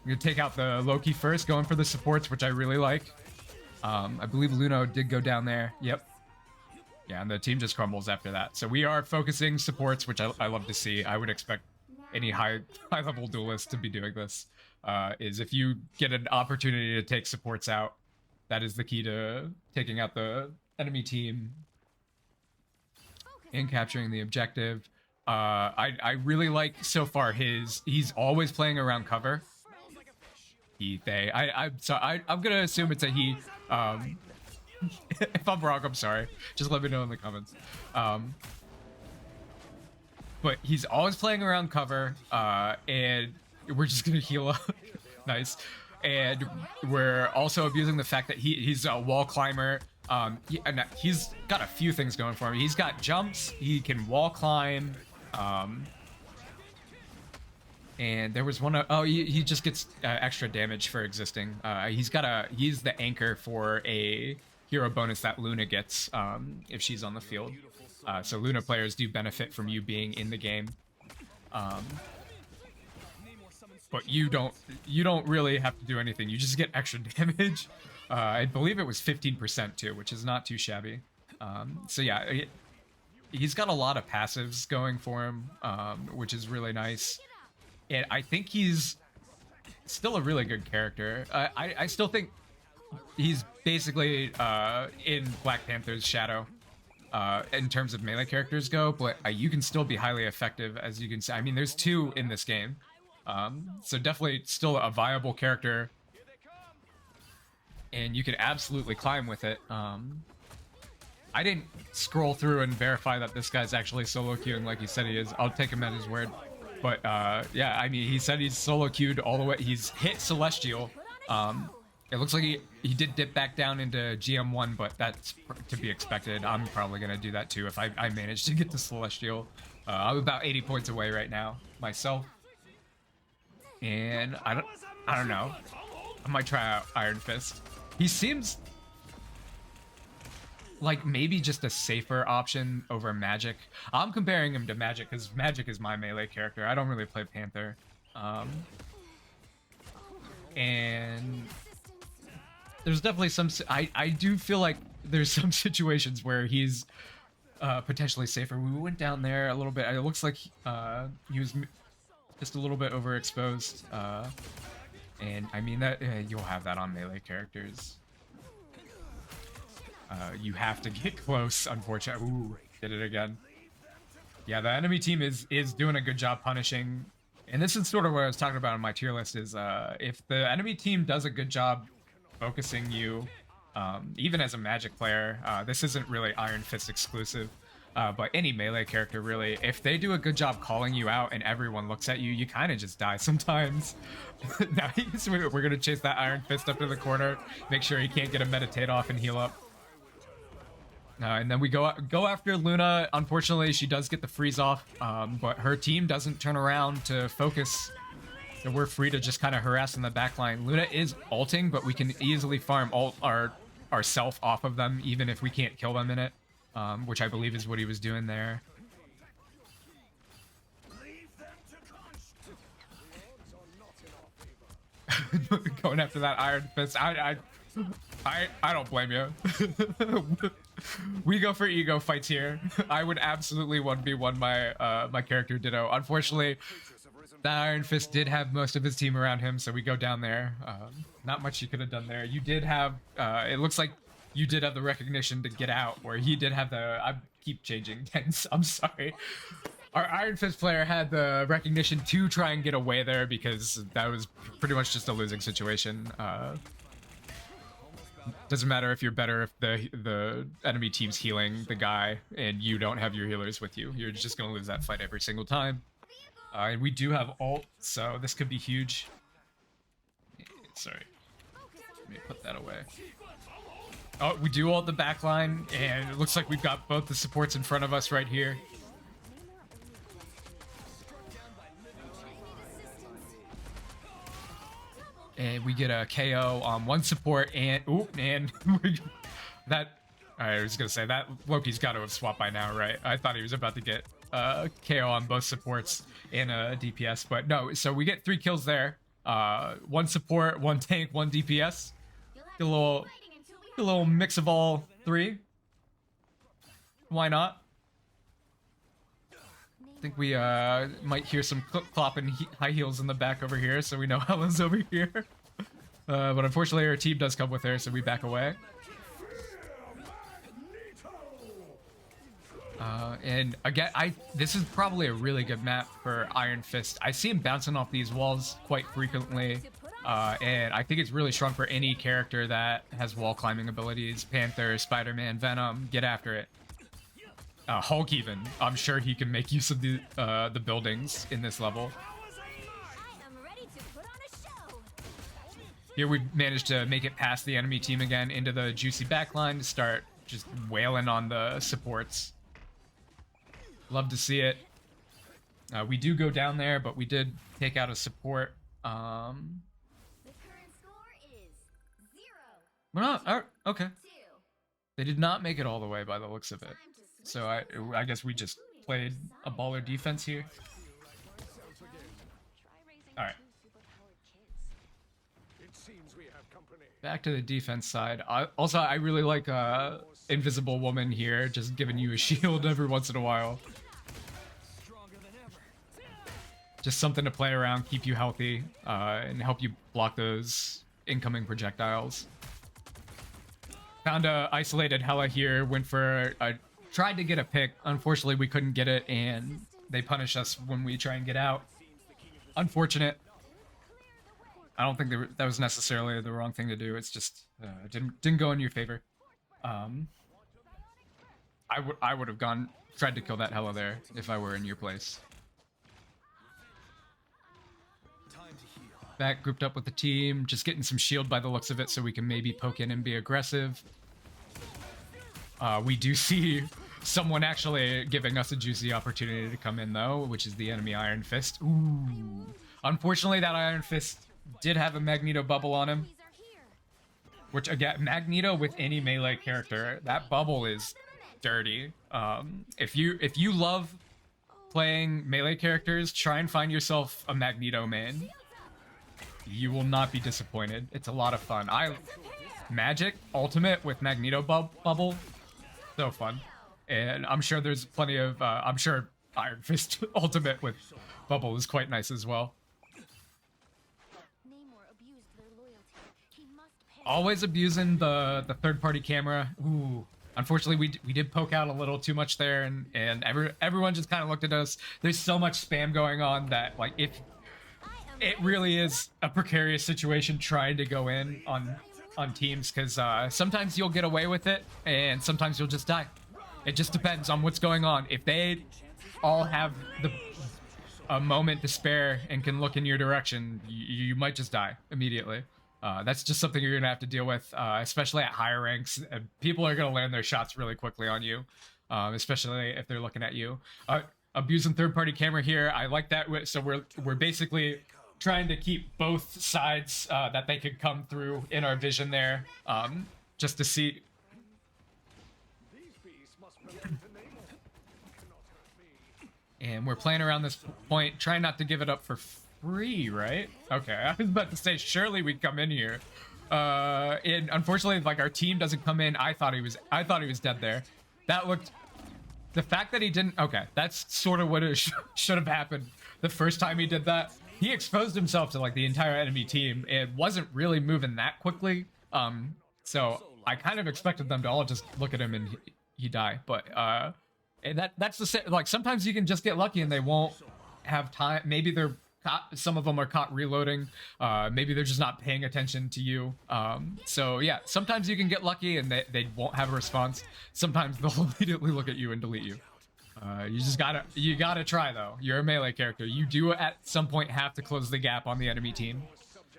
I'm gonna take out the Loki first, going for the supports, which I really like. I believe Luno did go down there. Yep. Yeah, and the team just crumbles after that. So we are focusing supports, which I love to see. I would expect any high-level duelist to be doing this. Is if you get an opportunity to take supports out, that is the key to taking out the enemy team and capturing the objective. I really like so far he's always playing around cover. I'm gonna assume it's a he. If I'm wrong, I'm sorry. Just let me know in the comments. But he's always playing around cover, and we're just gonna heal up. Nice. And we're also abusing the fact that he's a wall climber. He's got a few things going for him. He's got jumps. He can wall climb. And there was one. He just gets extra damage for existing. He's the anchor for a hero bonus that Luna gets if she's on the field. So Luna players do benefit from you being in the game. But you don't really have to do anything. You just get extra damage. I believe it was 15% too, which is not too shabby. So yeah, he's got a lot of passives going for him, which is really nice. And I think he's still a really good character. I still think he's basically in Black Panther's shadow in terms of melee characters go, but you can still be highly effective, as you can see. I mean, there's 2 in this game. So definitely still a viable character. And you can absolutely climb with it. I didn't scroll through and verify that this guy's actually solo queuing like he said he is. I'll take him at his word. But yeah, I mean, he said he's solo queued all the way. He's hit Celestial. It looks like he did dip back down into GM1, but that's to be expected. I'm probably going to do that too if I manage to get to Celestial. I'm about 80 points away right now, myself. And I don't know. I might try out Iron Fist. He seems like maybe just a safer option over Magik. I'm comparing him to Magik because Magik is my melee character. I don't really play Panther. And there's definitely some... I do feel like there's some situations where he's potentially safer. We went down there a little bit. It looks like he was just a little bit overexposed. And I mean, that you'll have that on melee characters. You have to get close, unfortunately. Ooh, did it again. Yeah, the enemy team is doing a good job punishing. And this is sort of what I was talking about on my tier list is if the enemy team does a good job focusing you, even as a Magik player, this isn't really Iron Fist exclusive, but any melee character really, if they do a good job calling you out and everyone looks at you, you kind of just die sometimes. Now we're going to chase that Iron Fist up to the corner, make sure he can't get a meditate off and heal up. And then we go after Luna. Unfortunately, she does get the freeze off, but her team doesn't turn around to focus. So we're free to just kind of harass in the backline. Luna is ulting, but we can easily farm ult ourself off of them, even if we can't kill them in it, which I believe is what he was doing there. Going after that Iron Fist. I don't blame you. We go for ego fights here. I would absolutely 1v1 my character Ditto. Unfortunately, that Iron Fist did have most of his team around him, so we go down there. Not much you could have done there. You did have, it looks like you did have the recognition to get out, where he did have the, I keep changing tense, I'm sorry. Our Iron Fist player had the recognition to try and get away there because that was pretty much just a losing situation. Doesn't matter if you're better if the enemy team's healing the guy and you don't have your healers with you. You're just going to lose that fight every single time. And we do have ult, so this could be huge. Sorry. Let me put that away. Oh, we do ult the backline, and it looks like we've got both the supports in front of us right here. And we get a KO on one support, and ooh, and that. I was gonna say that Loki's got to have swapped by now, right? I thought he was about to get KO on both supports and a DPS, but no. So we get 3 kills there. One support, one tank, one DPS. Get a little mix of all 3. Why not? I think we might hear some clopping high heels in the back over here, so we know Helen's over here. But unfortunately, her team does come with her, so we back away. And again, this is probably a really good map for Iron Fist. I see him bouncing off these walls quite frequently, and I think it's really strong for any character that has wall climbing abilities. Panther, Spider-Man, Venom, get after it. Hulk even. I'm sure he can make use of the buildings in this level. Here we managed to make it past the enemy team again into the juicy backline to start just wailing on the supports. Love to see it. We do go down there, but we did take out a support. The current score is 0. We're not. Okay. 2. They did not make it all the way by the looks of it. So I guess we just played a baller defense here. Alright. Back to the defense side. I really like Invisible Woman here, just giving you a shield every once in a while. Just something to play around, keep you healthy, and help you block those incoming projectiles. Found a isolated Hela here, went for a... Tried to get a pick. Unfortunately, we couldn't get it, and they punish us when we try and get out. Unfortunate. I don't think that was necessarily the wrong thing to do. It's just didn't go in your favor. I would have tried to kill that Hela there if I were in your place. Back grouped up with the team, just getting some shield by the looks of it, so we can maybe poke in and be aggressive. We do see someone actually giving us a juicy opportunity to come in, though, which is the enemy Iron Fist. Ooh. Unfortunately, that Iron Fist did have a Magneto bubble on him. These are here. Which, again, Magneto with any melee character, that bubble is dirty. If you love playing melee characters, try and find yourself a Magneto main. You will not be disappointed. It's a lot of fun. Magik Ultimate with Magneto bubble, so fun. And I'm sure there's plenty of, I'm sure Iron Fist Ultimate with bubble is quite nice as well. Namor abused their loyalty. He must pay. Always abusing the third-party camera. Ooh. Unfortunately, we did poke out a little too much there, and everyone just kind of looked at us. There's so much spam going on that, like, if it really is a precarious situation trying to go in on teams, because sometimes you'll get away with it, and sometimes you'll just die. It just depends on what's going on. If they all have a moment to spare and can look in your direction, you might just die immediately. That's just something you're gonna have to deal with, especially at higher ranks. People are gonna land their shots really quickly on you, especially if they're looking at you. Abusing third-party camera here, I like that. So we're basically trying to keep both sides that they could come through in our vision there, just to see. These beasts must belong to Namor. Cannot hurt me. And we're playing around this point, trying not to give it up for free, right? Okay, I was about to say, surely we'd come in here. And unfortunately, like, our team doesn't come in. I thought he was dead there. That looked... The fact that he didn't... Okay, that's sort of what it should have happened the first time he did that. He exposed himself to, like, the entire enemy team. It wasn't really moving that quickly. So I kind of expected them to all just look at him and he die. But, and that's the... Like, sometimes you can just get lucky and they won't have time. Maybe they're... Some of them are caught reloading. Maybe they're just not paying attention to you. So yeah, sometimes you can get lucky and they won't have a response. Sometimes they'll immediately look at you and delete you. You gotta try though. You're a melee character. You do at some point have to close the gap on the enemy team.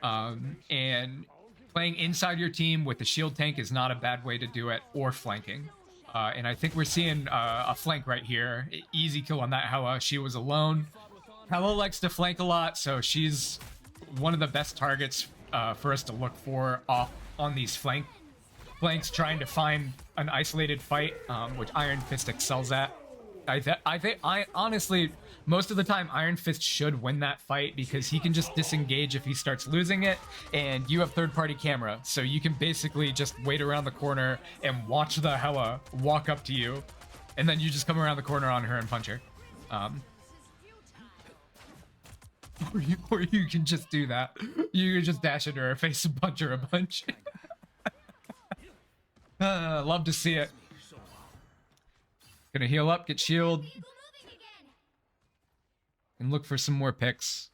And playing inside your team with the shield tank is not a bad way to do it, or flanking. And I think we're seeing a flank right here. Easy kill on that Hela. She was alone. Hela likes to flank a lot, so she's one of the best targets for us to look for off on these flanks, trying to find an isolated fight, which Iron Fist excels at. I honestly, most of the time, Iron Fist should win that fight because he can just disengage if he starts losing it, and you have third-party camera, so you can basically just wait around the corner and watch the Hela walk up to you, and then you just come around the corner on her and punch her. Or you can just do that. You can just dash into her face and punch her a bunch. Love to see it. Gonna heal up, get shield, and look for some more picks.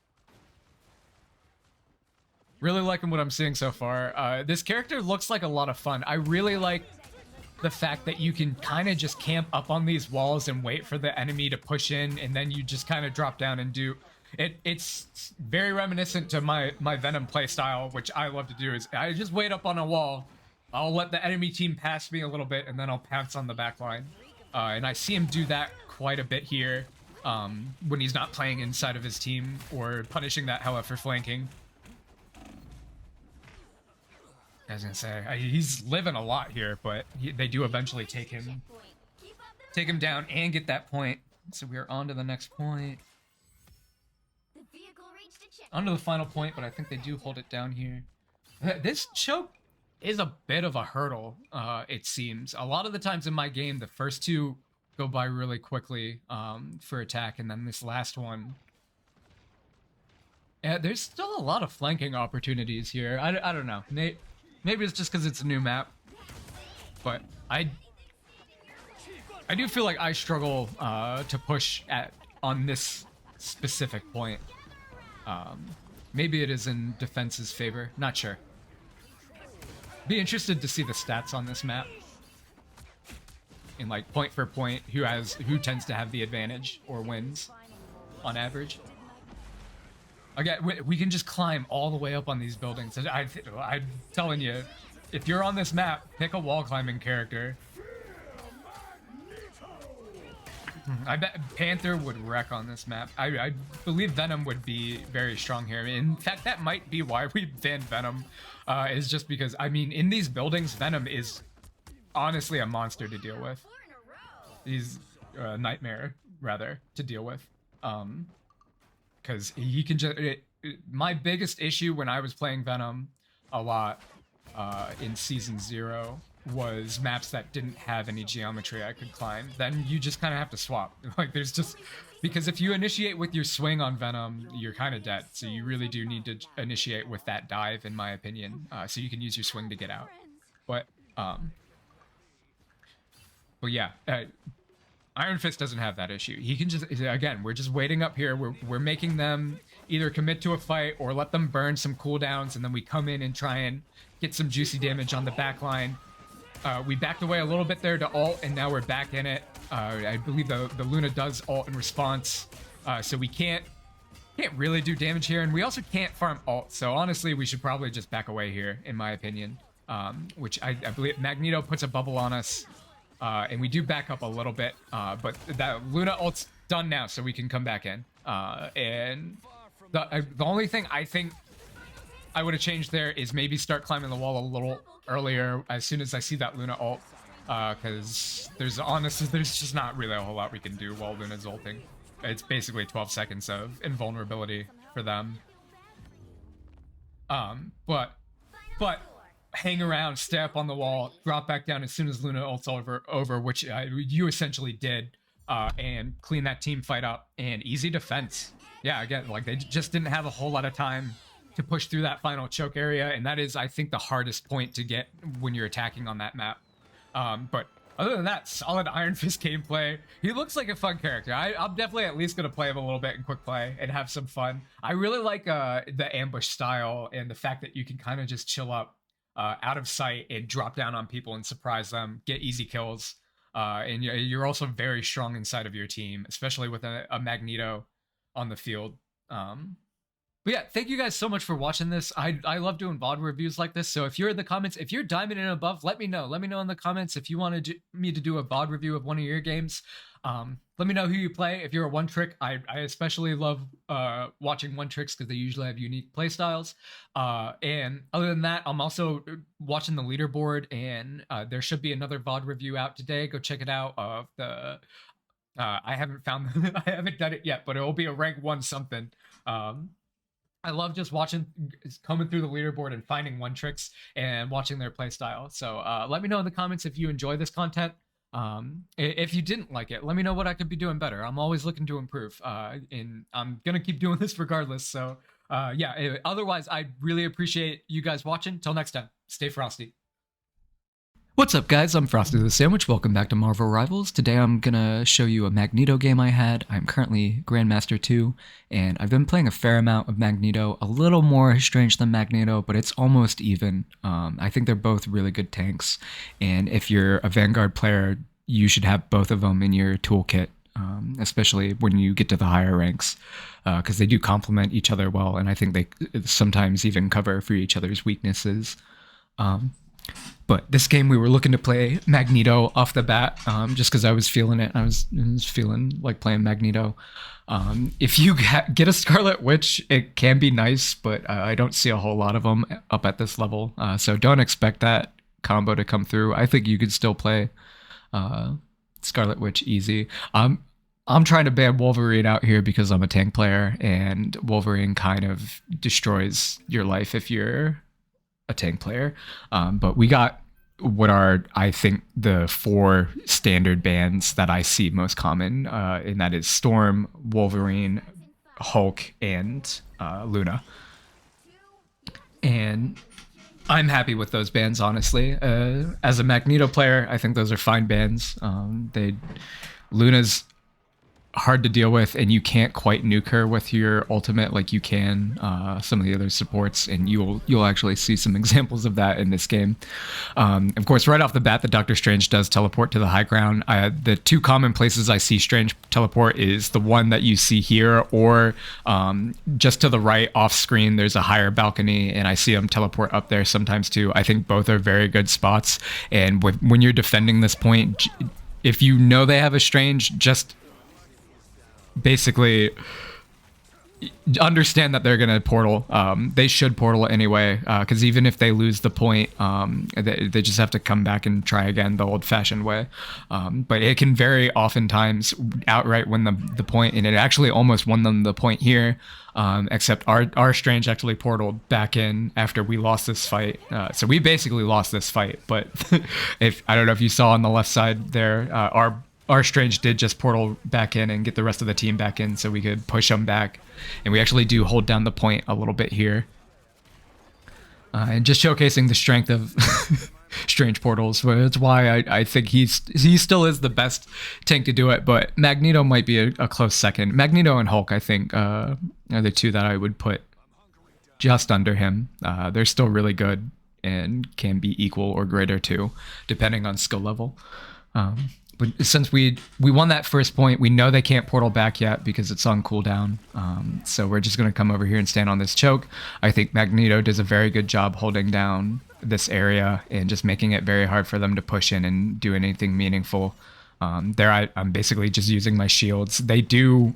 Really liking what I'm seeing so far. This character looks like a lot of fun. I really like the fact that you can kind of just camp up on these walls and wait for the enemy to push in, and then you just kind of drop down and do... It's very reminiscent to my Venom playstyle, which I love to do, is I just wait up on a wall, I'll let the enemy team pass me a little bit, and then I'll pounce on the back line. And I see him do that quite a bit here, when he's not playing inside of his team, or punishing that Hela for flanking. I was gonna say, he's living a lot here, but they do eventually take him down and get that point. So we are on to the next point. Onto the final point, but I think they do hold it down here. This choke is a bit of a hurdle, it seems. A lot of the times in my game, the first two go by really quickly for attack, and then this last one... there's still a lot of flanking opportunities here. I don't know. Maybe it's just because it's a new map, but I do feel like I struggle to push on this specific point. Maybe it is in defense's favor. Not sure. Be interested to see the stats on this map. In like point for point, who tends to have the advantage or wins on average. Again, we can just climb all the way up on these buildings. I'm telling you, if you're on this map, pick a wall climbing character. I bet Panther would wreck on this map. I believe Venom would be very strong here. In fact, that might be why we banned Venom, is just because, I mean, in these buildings, Venom is honestly a monster to deal with. He's a nightmare, rather, to deal with. Because he can just... my biggest issue when I was playing Venom a lot in Season 0 was maps that didn't have any geometry I could climb. Then you just kind of have to swap. Like, there's just... Because if you initiate with your swing on Venom, you're kind of dead. So you really do need to initiate with that dive, in my opinion, so you can use your swing to get out. But yeah, Iron Fist doesn't have that issue. He can just, again, we're just waiting up here. We're making them either commit to a fight or let them burn some cooldowns, and then we come in and try and get some juicy damage on the back line. We backed away a little bit there to ult, and now we're back in it. I believe the Luna does ult in response, so we can't really do damage here, and we also can't farm ult. So honestly, we should probably just back away here, in my opinion. Which I believe Magneto puts a bubble on us, and we do back up a little bit. But that Luna ult's done now, so we can come back in. And the only thing I think I would have changed there is maybe start climbing the wall a little earlier as soon as I see that Luna ult, because there's just not really a whole lot we can do while Luna's ulting. It's basically 12 seconds of invulnerability for them. But hang around, stay up on the wall, drop back down as soon as Luna ult's over, which you essentially did, and clean that team fight up, and easy defense. Yeah, again, like, they just didn't have a whole lot of time to push through that final choke area, and that is, I think, the hardest point to get when you're attacking on that map. But other than that, solid Iron Fist gameplay. He looks like a fun character. I'm definitely at least going to play him a little bit in quick play and have some fun. I really like the ambush style and the fact that you can kind of just chill up out of sight and drop down on people and surprise them, get easy kills. And you're also very strong inside of your team, especially with a Magneto on the field. But yeah, thank you guys so much for watching this. I love doing VOD reviews like this. So if you're in the comments, if you're Diamond and above, let me know. Let me know in the comments if you wanted me to do a VOD review of one of your games. Let me know who you play. If you're a one trick, I especially love watching one tricks because they usually have unique play styles. And other than that, I'm also watching the leaderboard, and there should be another VOD review out today. Go check it out. I haven't found I haven't done it yet, but it will be a rank 1 something. I love just coming through the leaderboard and finding one tricks and watching their play style. So let me know in the comments if you enjoy this content. If you didn't like it, let me know what I could be doing better. I'm always looking to improve, and I'm gonna keep doing this regardless. So yeah, otherwise, I really appreciate you guys watching. Till next time, stay frosty. What's up, guys? I'm Frosty the Sandwich. Welcome back to Marvel Rivals. Today I'm gonna show you a Magneto game I had. I'm currently Grandmaster 2, and I've been playing a fair amount of Magneto. A little more strange than Magneto, but it's almost even. I think they're both really good tanks, and if you're a Vanguard player, you should have both of them in your toolkit, especially when you get to the higher ranks, because they do complement each other well, and I think they sometimes even cover for each other's weaknesses. But this game, we were looking to play Magneto off the bat, just because I was feeling it. I was feeling like playing Magneto. If you get a Scarlet Witch, it can be nice, but I don't see a whole lot of them up at this level. So don't expect that combo to come through. I think you could still play Scarlet Witch easy. I'm trying to ban Wolverine out here because I'm a tank player, and Wolverine kind of destroys your life if you're a tank player. But we got what are, I think, the 4 standard bans that I see most common, and that is Storm, Wolverine, Hulk, and Luna. And I'm happy with those bans, honestly. As a Magneto player, I think those are fine bans. Luna's hard to deal with, and you can't quite nuke her with your ultimate like you can some of the other supports, and you'll actually see some examples of that in this game. Of course, right off the bat, the Doctor Strange does teleport to the high ground. The 2 common places I see Strange teleport is the one that you see here, or just to the right off screen there's a higher balcony, and I see him teleport up there sometimes too. I think both are very good spots, and when you're defending this point, if you know they have a Strange, just basically understand that they're gonna portal. They should portal anyway, because even if they lose the point, they just have to come back and try again the old-fashioned way. But it can very oftentimes outright win the point, and it actually almost won them the point here. Except our Strange actually portaled back in after we lost this fight. So we basically lost this fight. But if I don't know if you saw on the left side there, our Strange did just portal back in and get the rest of the team back in so we could push them back. And we actually do hold down the point a little bit here. And just showcasing the strength of Strange portals. That's why I think he still is the best tank to do it. But Magneto might be a close second. Magneto and Hulk, I think, are the two that I would put just under him. They're still really good and can be equal or greater too, depending on skill level. But since we won that first point, we know they can't portal back yet because it's on cooldown. So we're just going to come over here and stand on this choke. I think Magneto does a very good job holding down this area and just making it very hard for them to push in and do anything meaningful. I'm basically just using my shields. They do,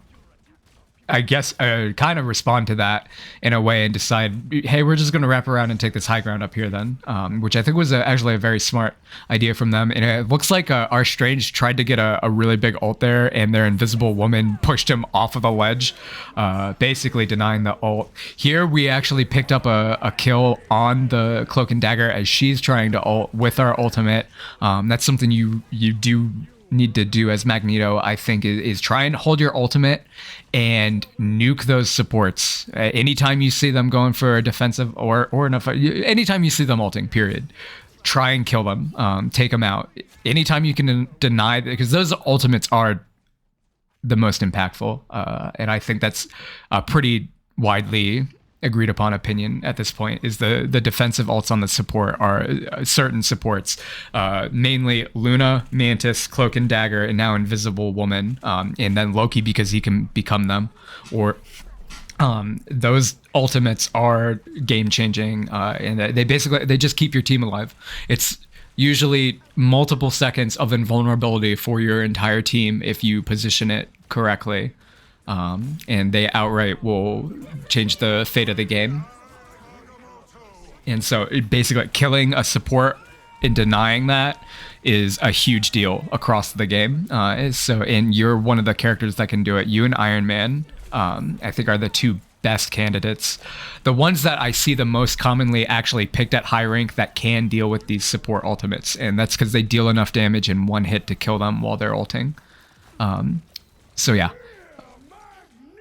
I guess, kind of respond to that in a way and decide, hey, we're just going to wrap around and take this high ground up here then, which I think was actually a very smart idea from them. And it looks like our Strange tried to get a really big ult there, and their invisible woman pushed him off of the ledge, basically denying the ult. Here we actually picked up a kill on the Cloak and Dagger as she's trying to ult with our ultimate. That's something you do need to do as Magneto, I think, is try and hold your ultimate and nuke those supports. Anytime you see them going for a defensive or anytime you see them ulting, period, try and kill them, take them out. Anytime you can deny, because those ultimates are the most impactful, and I think that's a pretty widely agreed upon opinion at this point, is the defensive ults on the support are certain supports, mainly Luna, Mantis, Cloak and Dagger, and now Invisible Woman, and then Loki because he can become them, or those ultimates are game changing, and they just keep your team alive. It's usually multiple seconds of invulnerability for your entire team if you position it correctly. And they outright will change the fate of the game. And so basically killing a support and denying that is a huge deal across the game. And you're one of the characters that can do it. You and Iron Man, I think, are the two best candidates. The ones that I see the most commonly actually picked at high rank that can deal with these support ultimates. And that's because they deal enough damage in one hit to kill them while they're ulting. So yeah.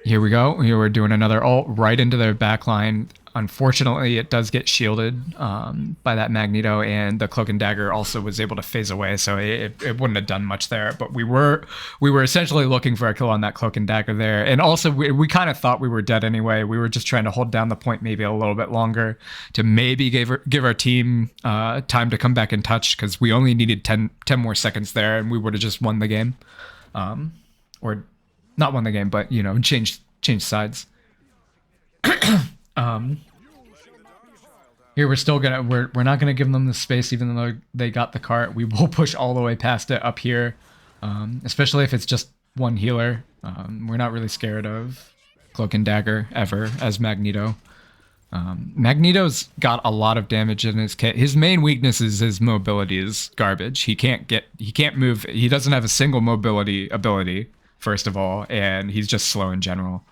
Here we go. Here we're doing another ult right into their backline. Unfortunately, it does get shielded by that Magneto, and the Cloak and Dagger also was able to phase away, so it wouldn't have done much there. But we were essentially looking for a kill on that Cloak and Dagger there, and also we kind of thought we were dead anyway. We were just trying to hold down the point maybe a little bit longer to maybe give our team time to come back in touch, because we only needed 10 more seconds there, and we would have just won the game, or not won the game, but changed sides. Here we're still we're not gonna give them the space, even though they got the cart. We will push all the way past it up here, especially if it's just one healer. We're not really scared of Cloak and Dagger ever as Magneto. Magneto's got a lot of damage in his kit. His main weakness is his mobility is garbage. He can't move. He doesn't have a single mobility ability, first of all, and he's just slow in general.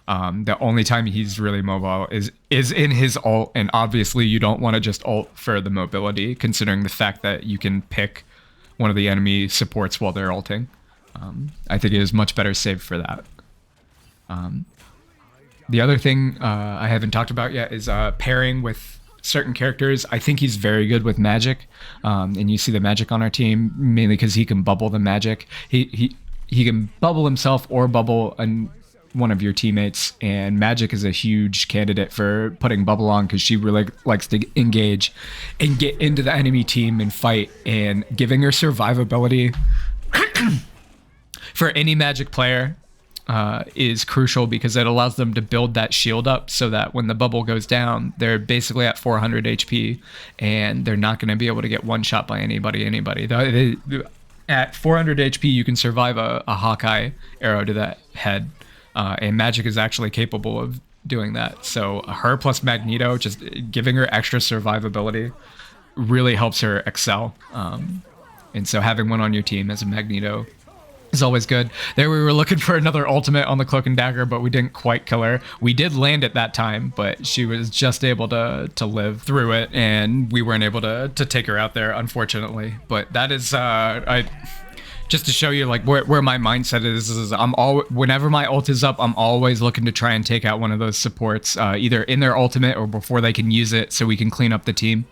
The only time he's really mobile is in his ult, and obviously you don't want to just ult for the mobility, considering the fact that you can pick one of the enemy supports while they're ulting. I think it is much better saved for that. The other thing I haven't talked about yet is pairing with certain characters. I think he's very good with Magik, and you see the Magik on our team mainly because he can bubble the Magik. He can bubble himself or bubble one of your teammates, and Magik is a huge candidate for putting bubble on because she really likes to engage and get into the enemy team and fight, and giving her survivability for any Magik player is crucial, because it allows them to build that shield up so that when the bubble goes down, they're basically at 400 HP and they're not going to be able to get one shot by anybody. At 400 HP, you can survive a Hawkeye arrow to that head. and Magik is actually capable of doing that. So her plus Magneto, just giving her extra survivability, really helps her excel. And so having one on your team as a Magneto is always good. There we were looking for another ultimate on the Cloak and Dagger, but we didn't quite kill her. We did land it that time, but she was just able to live through it, and we weren't able to take her out there, unfortunately. But that is just to show you like where my mindset is whenever my ult is up, I'm always looking to try and take out one of those supports, either in their ultimate or before they can use it, so we can clean up the team.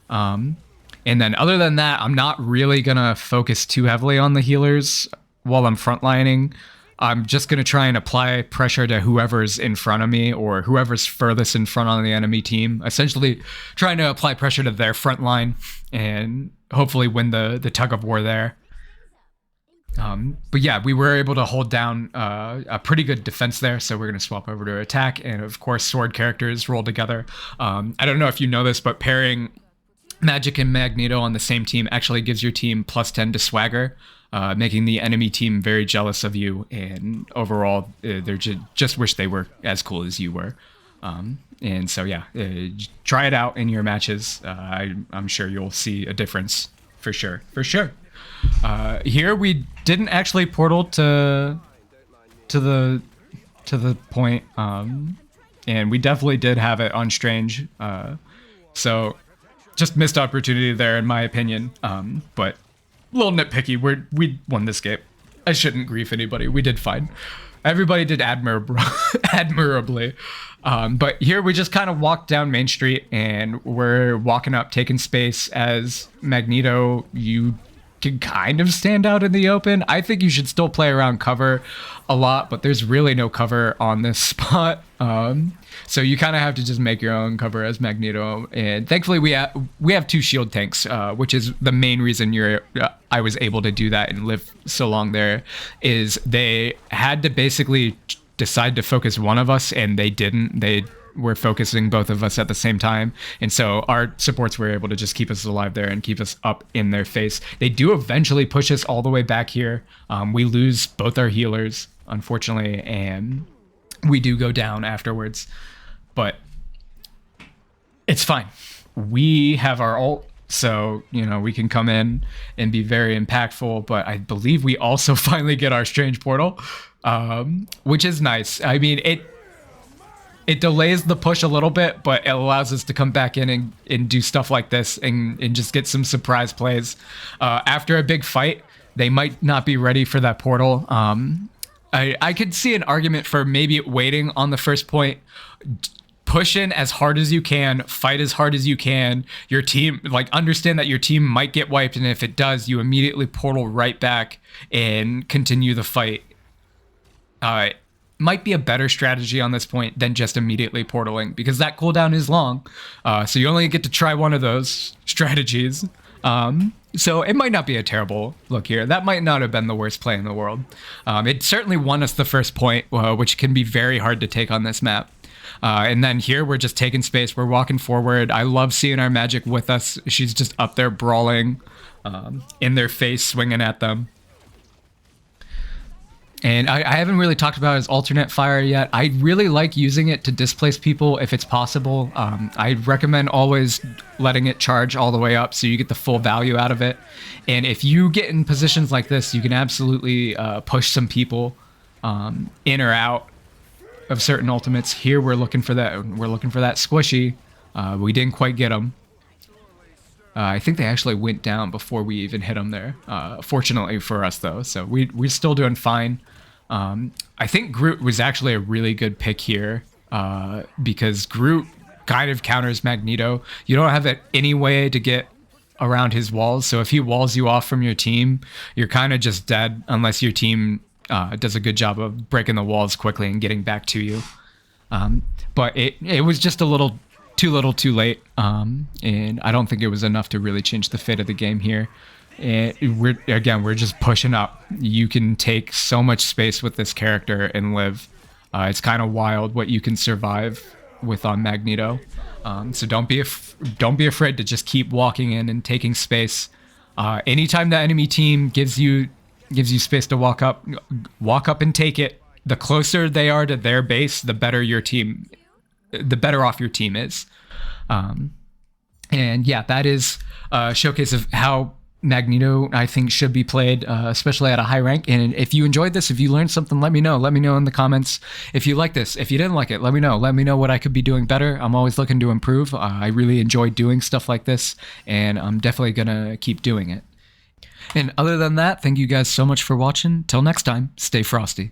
And then other than that, I'm not really gonna focus too heavily on the healers while I'm frontlining. I'm just gonna try and apply pressure to whoever's in front of me or whoever's furthest in front on the enemy team. Essentially trying to apply pressure to their front line and hopefully win the tug of war there. But yeah, we were able to hold down a pretty good defense there, so we're going to swap over to attack, and of course sword characters roll together. I don't know if you know this, but pairing Magik and Magneto on the same team actually gives your team +10 to swagger, making the enemy team very jealous of you, and overall they're just wish they were as cool as you were. And so yeah, try it out in your matches. I'm sure you'll see a difference for sure. Here we didn't actually portal to the point, and we definitely did have it on Strange, so just missed opportunity there in my opinion, but a little nitpicky. We won this game. I shouldn't grief anybody. We did fine. Everybody did admirably. But here we just kind of walked down Main Street, and we're walking up, taking space as Magneto. You can kind of stand out in the open. I think you should still play around cover a lot, but there's really no cover on this spot. So you kind of have to just make your own cover as Magneto. And thankfully we have 2 shield tanks, which is the main reason I was able to do that and live so long there, is they had to basically decide to focus one of us, and they didn't. They were focusing both of us at the same time, and so our supports were able to just keep us alive there and keep us up in their face. They do eventually push us all the way back here. We lose both our healers, unfortunately, and we do go down afterwards, but it's fine. We have our ult, so we can come in and be very impactful. But I believe we also finally get our Strange portal, which is nice. I mean, it delays the push a little bit, but it allows us to come back in and do stuff like this and just get some surprise plays. After a big fight, they might not be ready for that portal. I could see an argument for maybe waiting on the first point, push in as hard as you can, fight as hard as you can. Your team, understand that your team might get wiped, and if it does, you immediately portal right back and continue the fight. Might be a better strategy on this point than just immediately portaling, because that cooldown is long. So you only get to try one of those strategies. So it might not be a terrible look here. That might not have been the worst play in the world. It certainly won us the first point, which can be very hard to take on this map. And then here we're just taking space. We're walking forward. I love seeing our Magik with us. She's just up there brawling, in their face, swinging at them. And I haven't really talked about his alternate fire yet. I really like using it to displace people if it's possible. I recommend always letting it charge all the way up so you get the full value out of it. And if you get in positions like this, you can absolutely push some people in or out of certain ultimates. Here we're looking for that. We're looking for that squishy. We didn't quite get him. I think they actually went down before we even hit them there. Fortunately for us, though, so we're still doing fine. I think Groot was actually a really good pick here, because Groot kind of counters Magneto. You don't have any way to get around his walls, so if he walls you off from your team, you're kind of just dead unless your team does a good job of breaking the walls quickly and getting back to you. But it was just a little too late, and I don't think it was enough to really change the fate of the game here. And we're just pushing up. You can take so much space with this character and live. It's kind of wild what you can survive with on Magneto. So don't be afraid to just keep walking in and taking space. Anytime the enemy team gives you space to walk up and take it. the closer they are to their base, the better off your team is. And yeah, that is a showcase of how Magneto, I think, should be played, especially at a high rank. And if you enjoyed this, if you learned something, let me know. Let me know in the comments. If you like this, if you didn't like it, let me know. Let me know what I could be doing better. I'm always looking to improve. I really enjoy doing stuff like this, and I'm definitely going to keep doing it. And other than that, thank you guys so much for watching. Till next time, stay frosty.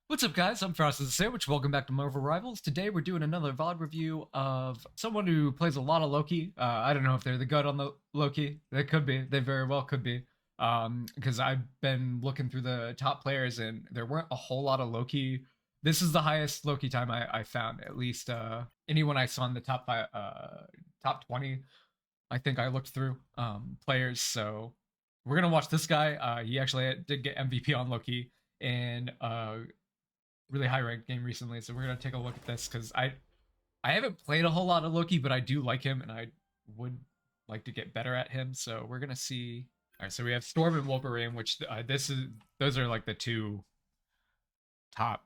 What's up, guys? I'm Frosty the Sandwich. Welcome back to Marvel Rivals. Today we're doing another VOD review of someone who plays a lot of Loki. I don't know if they're the GOAT on the Loki. They could be. They very well could be. Because I've been looking through the top players and there weren't a whole lot of Loki. This is the highest Loki time I found. At least anyone I saw in the top 20, I think I looked through players. So we're gonna watch this guy. He actually did get MVP on Loki and really high ranked game recently, so we're gonna take a look at this because I haven't played a whole lot of Loki, but I do like him and I would like to get better at him. So we're gonna see. All right, so we have Storm and Wolverine, which those are like the two top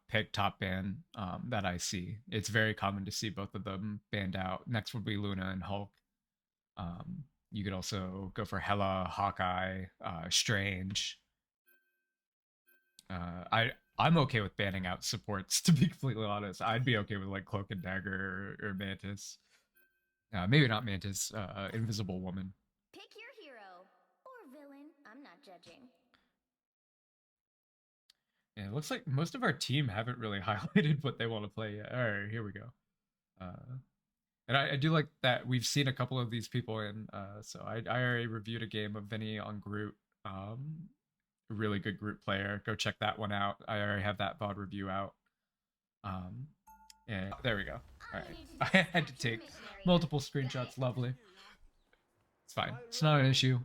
ban that I see. It's very common to see both of them banned out. Next would be Luna and Hulk. You could also go for Hela, Hawkeye, Strange. I'm okay with banning out supports, to be completely honest. I'd be okay with like Cloak and Dagger or Mantis. Maybe not Mantis, Invisible Woman. Pick your hero or villain. I'm not judging. Yeah, it looks like most of our team haven't really highlighted what they want to play yet. All right, here we go. And I do like that we've seen a couple of these people in. So I already reviewed a game of Vinny on Groot. Really good Groot player. Go check that one out. I already have that VOD review out. And there we go. All right. I had to take multiple screenshots. Lovely. It's fine. It's not an issue.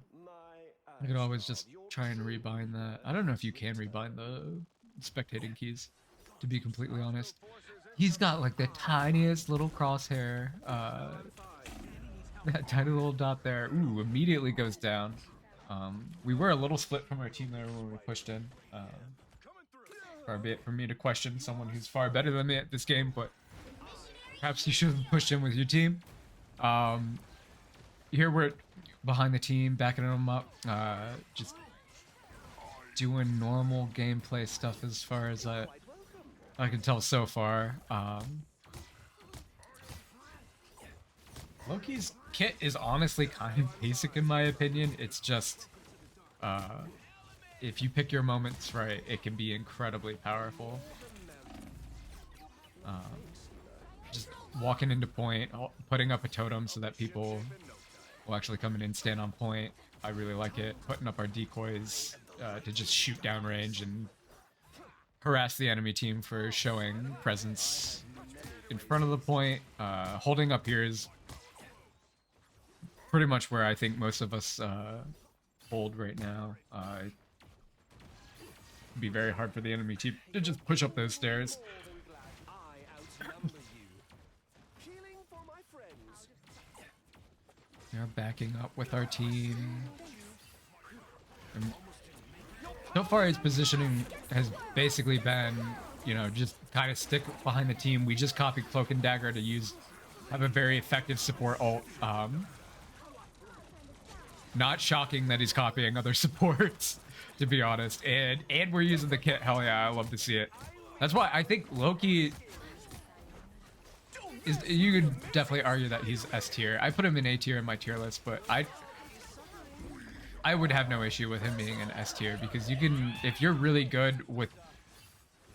You can always just try and rebind that. I don't know if you can rebind the spectating keys, to be completely honest. He's got like the tiniest little crosshair. That tiny little dot there. Ooh, immediately goes down. We were a little split from our team there when we pushed in. Far be it for me to question someone who's far better than me at this game, but perhaps you should have pushed in with your team. Here we're behind the team, backing them up, just doing normal gameplay stuff as far as I can tell so far. Loki's kit is honestly kind of basic in my opinion. It's just, if you pick your moments right, it can be incredibly powerful. Just walking into point, putting up a totem so that people will actually come in and stand on point. I really like it. Putting up our decoys to just shoot down range and harass the enemy team for showing presence in front of the point. Holding up here is pretty much where I think most of us hold right now. It'd be very hard for the enemy team to just push up those stairs. They're backing up with our team. And so far his positioning has basically been, you know, just kind of stick behind the team. We just copied Cloak and Dagger to have a very effective support ult. Not shocking that he's copying other supports, to be honest. And we're using the kit. Hell yeah, I love to see it. That's why I think Loki is, you could definitely argue that he's S tier. I put him in A tier in my tier list, but I would have no issue with him being an S tier because you can, if you're really good with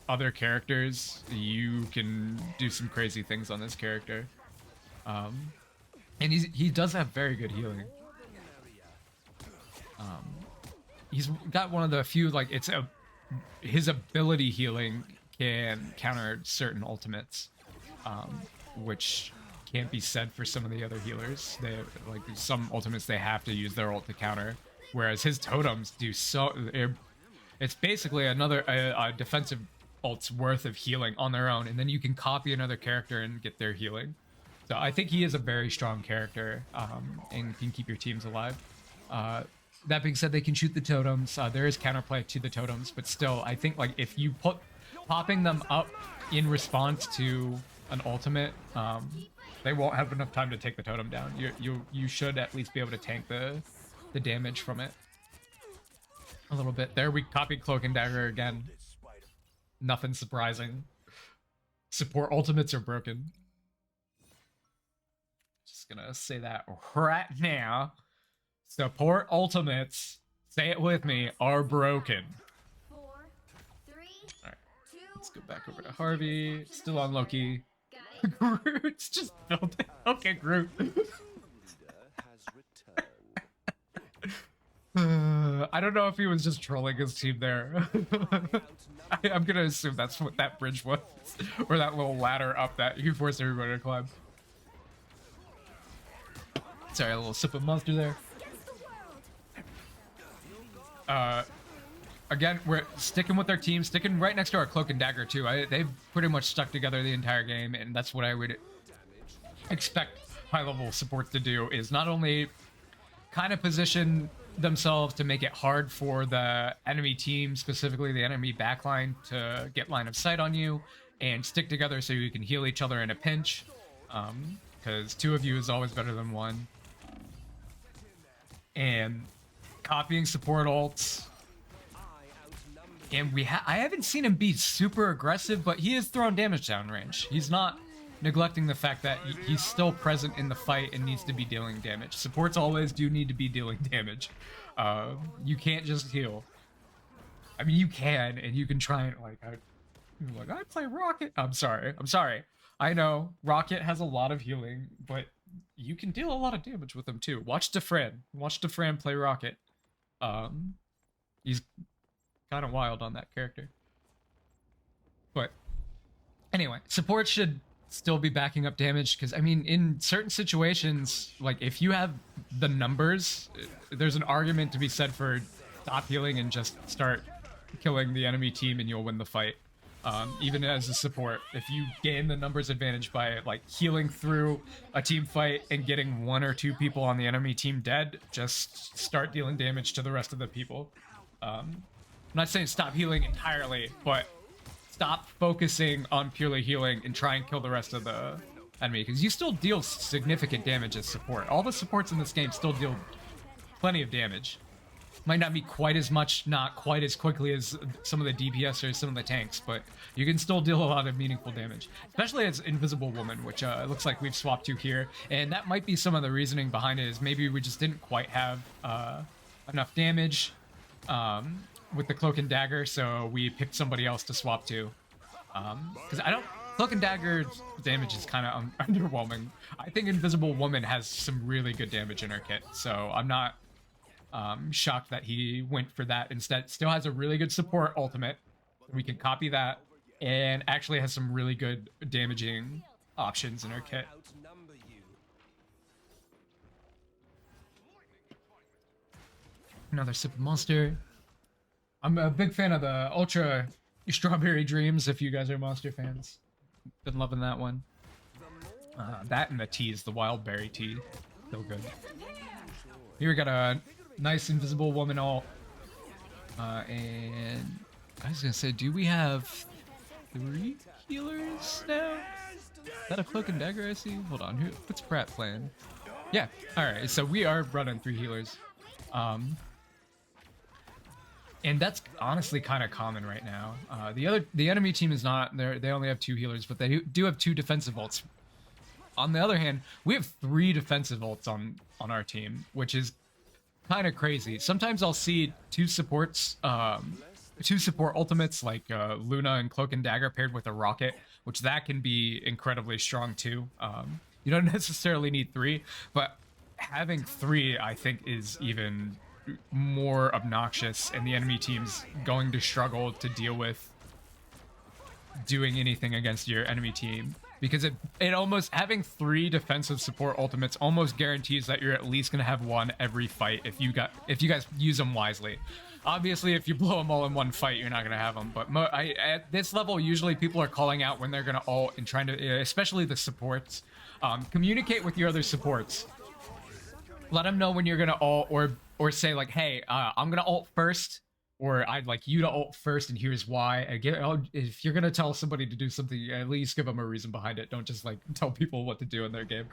other characters, you can do some crazy things on this character. And he does have very good healing. He's got one of the few, like, his ability healing can counter certain ultimates, which can't be said for some of the other healers. They, like, some ultimates they have to use their ult to counter, whereas his totems do so. It's basically another a defensive ult's worth of healing on their own, and then you can copy another character and get their healing. So I think he is a very strong character, and can keep your teams alive. That being said, they can shoot the totems. There is counterplay to the totems, but still, I think like if you put popping them up in response to an ultimate, they won't have enough time to take the totem down. You should at least be able to tank the damage from it a little bit. There, we copied Cloak and Dagger again. Nothing surprising. Support ultimates are broken. Just gonna say that right now. Support ultimates, say it with me, are broken. 4, 3, Alright, 2, let's go back over to Harvey. Still on Loki. got it. Groot's just built it. Okay, Groot. has returned. I don't know if he was just trolling his team there. I'm gonna assume that's what that bridge was. Or that little ladder up that he forced everybody to climb. Sorry, a little sip of monster there. Again, we're sticking with our team, sticking right next to our Cloak and Dagger too. They've pretty much stuck together the entire game, and that's what I would expect high-level supports to do, is not only kind of position themselves to make it hard for the enemy team, specifically the enemy backline, to get line of sight on you, and stick together so you can heal each other in a pinch, because 2 of you is always better than 1. And copying support ults. And I haven't seen him be super aggressive, but he is throwing damage down range. He's not neglecting the fact that he's still present in the fight and needs to be dealing damage. Supports always do need to be dealing damage. You can't just heal. I mean, you can, and you can try and I play Rocket. I'm sorry. I know Rocket has a lot of healing, but you can deal a lot of damage with him too. Watch Defran play Rocket. He's kind of wild on that character. But anyway, support should still be backing up damage, because I mean, in certain situations, like if you have the numbers, there's an argument to be said for stop healing and just start killing the enemy team and you'll win the fight. Even as a support, if you gain the numbers advantage by like healing through a team fight and getting 1 or 2 people on the enemy team dead, just start dealing damage to the rest of the people. I'm not saying stop healing entirely, but stop focusing on purely healing and try and kill the rest of the enemy, because you still deal significant damage as support. All the supports in this game still deal plenty of damage. Might not be quite as much, not quite as quickly as some of the DPS or some of the tanks, but you can still deal a lot of meaningful damage, especially as Invisible Woman, which it looks like we've swapped to here. And that might be some of the reasoning behind it, is maybe we just didn't quite have enough damage with the Cloak and Dagger, so we picked somebody else to swap to. Because Cloak and Dagger damage is kind of underwhelming. I think Invisible Woman has some really good damage in her kit, so I'm not shocked that he went for that instead. Still has a really good support ultimate. We can copy that, and actually has some really good damaging options in her kit. Another sip of monster. I'm a big fan of the Ultra Strawberry Dreams, if you guys are Monster fans. Been loving that one. That and the teas, the Wild Berry tea. Still good. Here we got a nice Invisible Woman ult. And I was gonna say, do we have 3 healers now? Is that a Cloak and Dagger I see? Hold on, what's Pratt playing? Yeah, alright, so we are running 3 healers. And that's honestly kind of common right now. The enemy team is not. They only have 2 healers, but they do have 2 defensive ults. On the other hand, we have 3 defensive ults on our team, which is kind of crazy. Sometimes I'll see 2 supports, 2 support ultimates like Luna and Cloak and Dagger paired with a Rocket, which that can be incredibly strong too. You don't necessarily need 3, but having 3, I think, is even more obnoxious, and the enemy team's going to struggle to deal with doing anything against your enemy team, because it almost, having 3 defensive support ultimates almost guarantees that you're at least going to have 1 every fight if you guys use them wisely. Obviously, if you blow them all in one fight, you're not going to have them, but at this level, usually people are calling out when they're going to ult and trying to, especially the supports, communicate with your other supports. Let them know when you're going to ult, or say like, hey, I'm going to ult first. or I'd like you to ult first, and here's why. If you're gonna tell somebody to do something, at least give them a reason behind it. Don't just like tell people what to do in their game.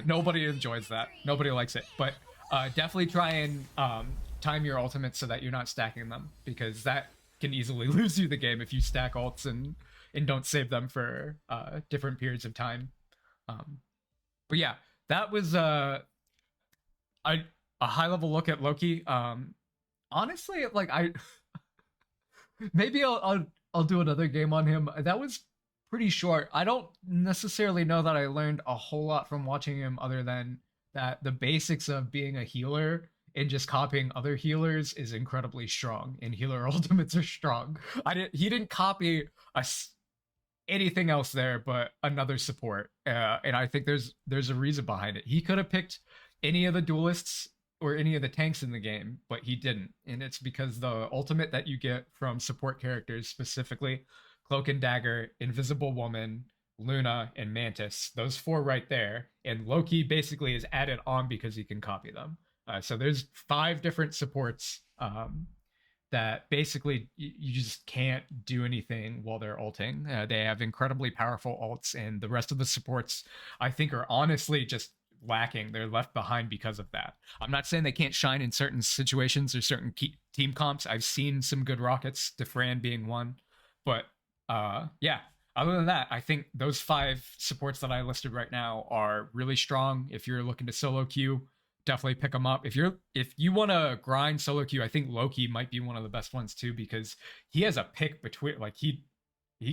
Nobody enjoys that. Nobody likes it. But definitely try and time your ultimates so that you're not stacking them, because that can easily lose you the game if you stack ults and don't save them for different periods of time. But yeah, that was a high level look at Loki. Honestly, like maybe I'll do another game on him. That was pretty short. I don't necessarily know that I learned a whole lot from watching him, other than that the basics of being a healer and just copying other healers is incredibly strong, and healer ultimates are strong. He didn't copy anything else there but another support, and I think there's a reason behind it. He could have picked any of the duelists or any of the tanks in the game, but he didn't. And it's because the ultimate that you get from support characters, specifically Cloak and Dagger, Invisible Woman, Luna, and Mantis, those 4 right there, and Loki basically is added on because he can copy them. So there's 5 different supports that basically you just can't do anything while they're ulting. They have incredibly powerful ults, and the rest of the supports, I think, are honestly just lacking. They're left behind because of that. I'm not saying they can't shine in certain situations or certain team comps. I've seen some good rockets, Defran being one, but yeah, other than that, I think those 5 supports that I listed right now are really strong. If you're looking to solo queue, definitely pick them up. If you want to grind solo queue, I think Loki might be one of the best ones too, because he has a pick between, like, he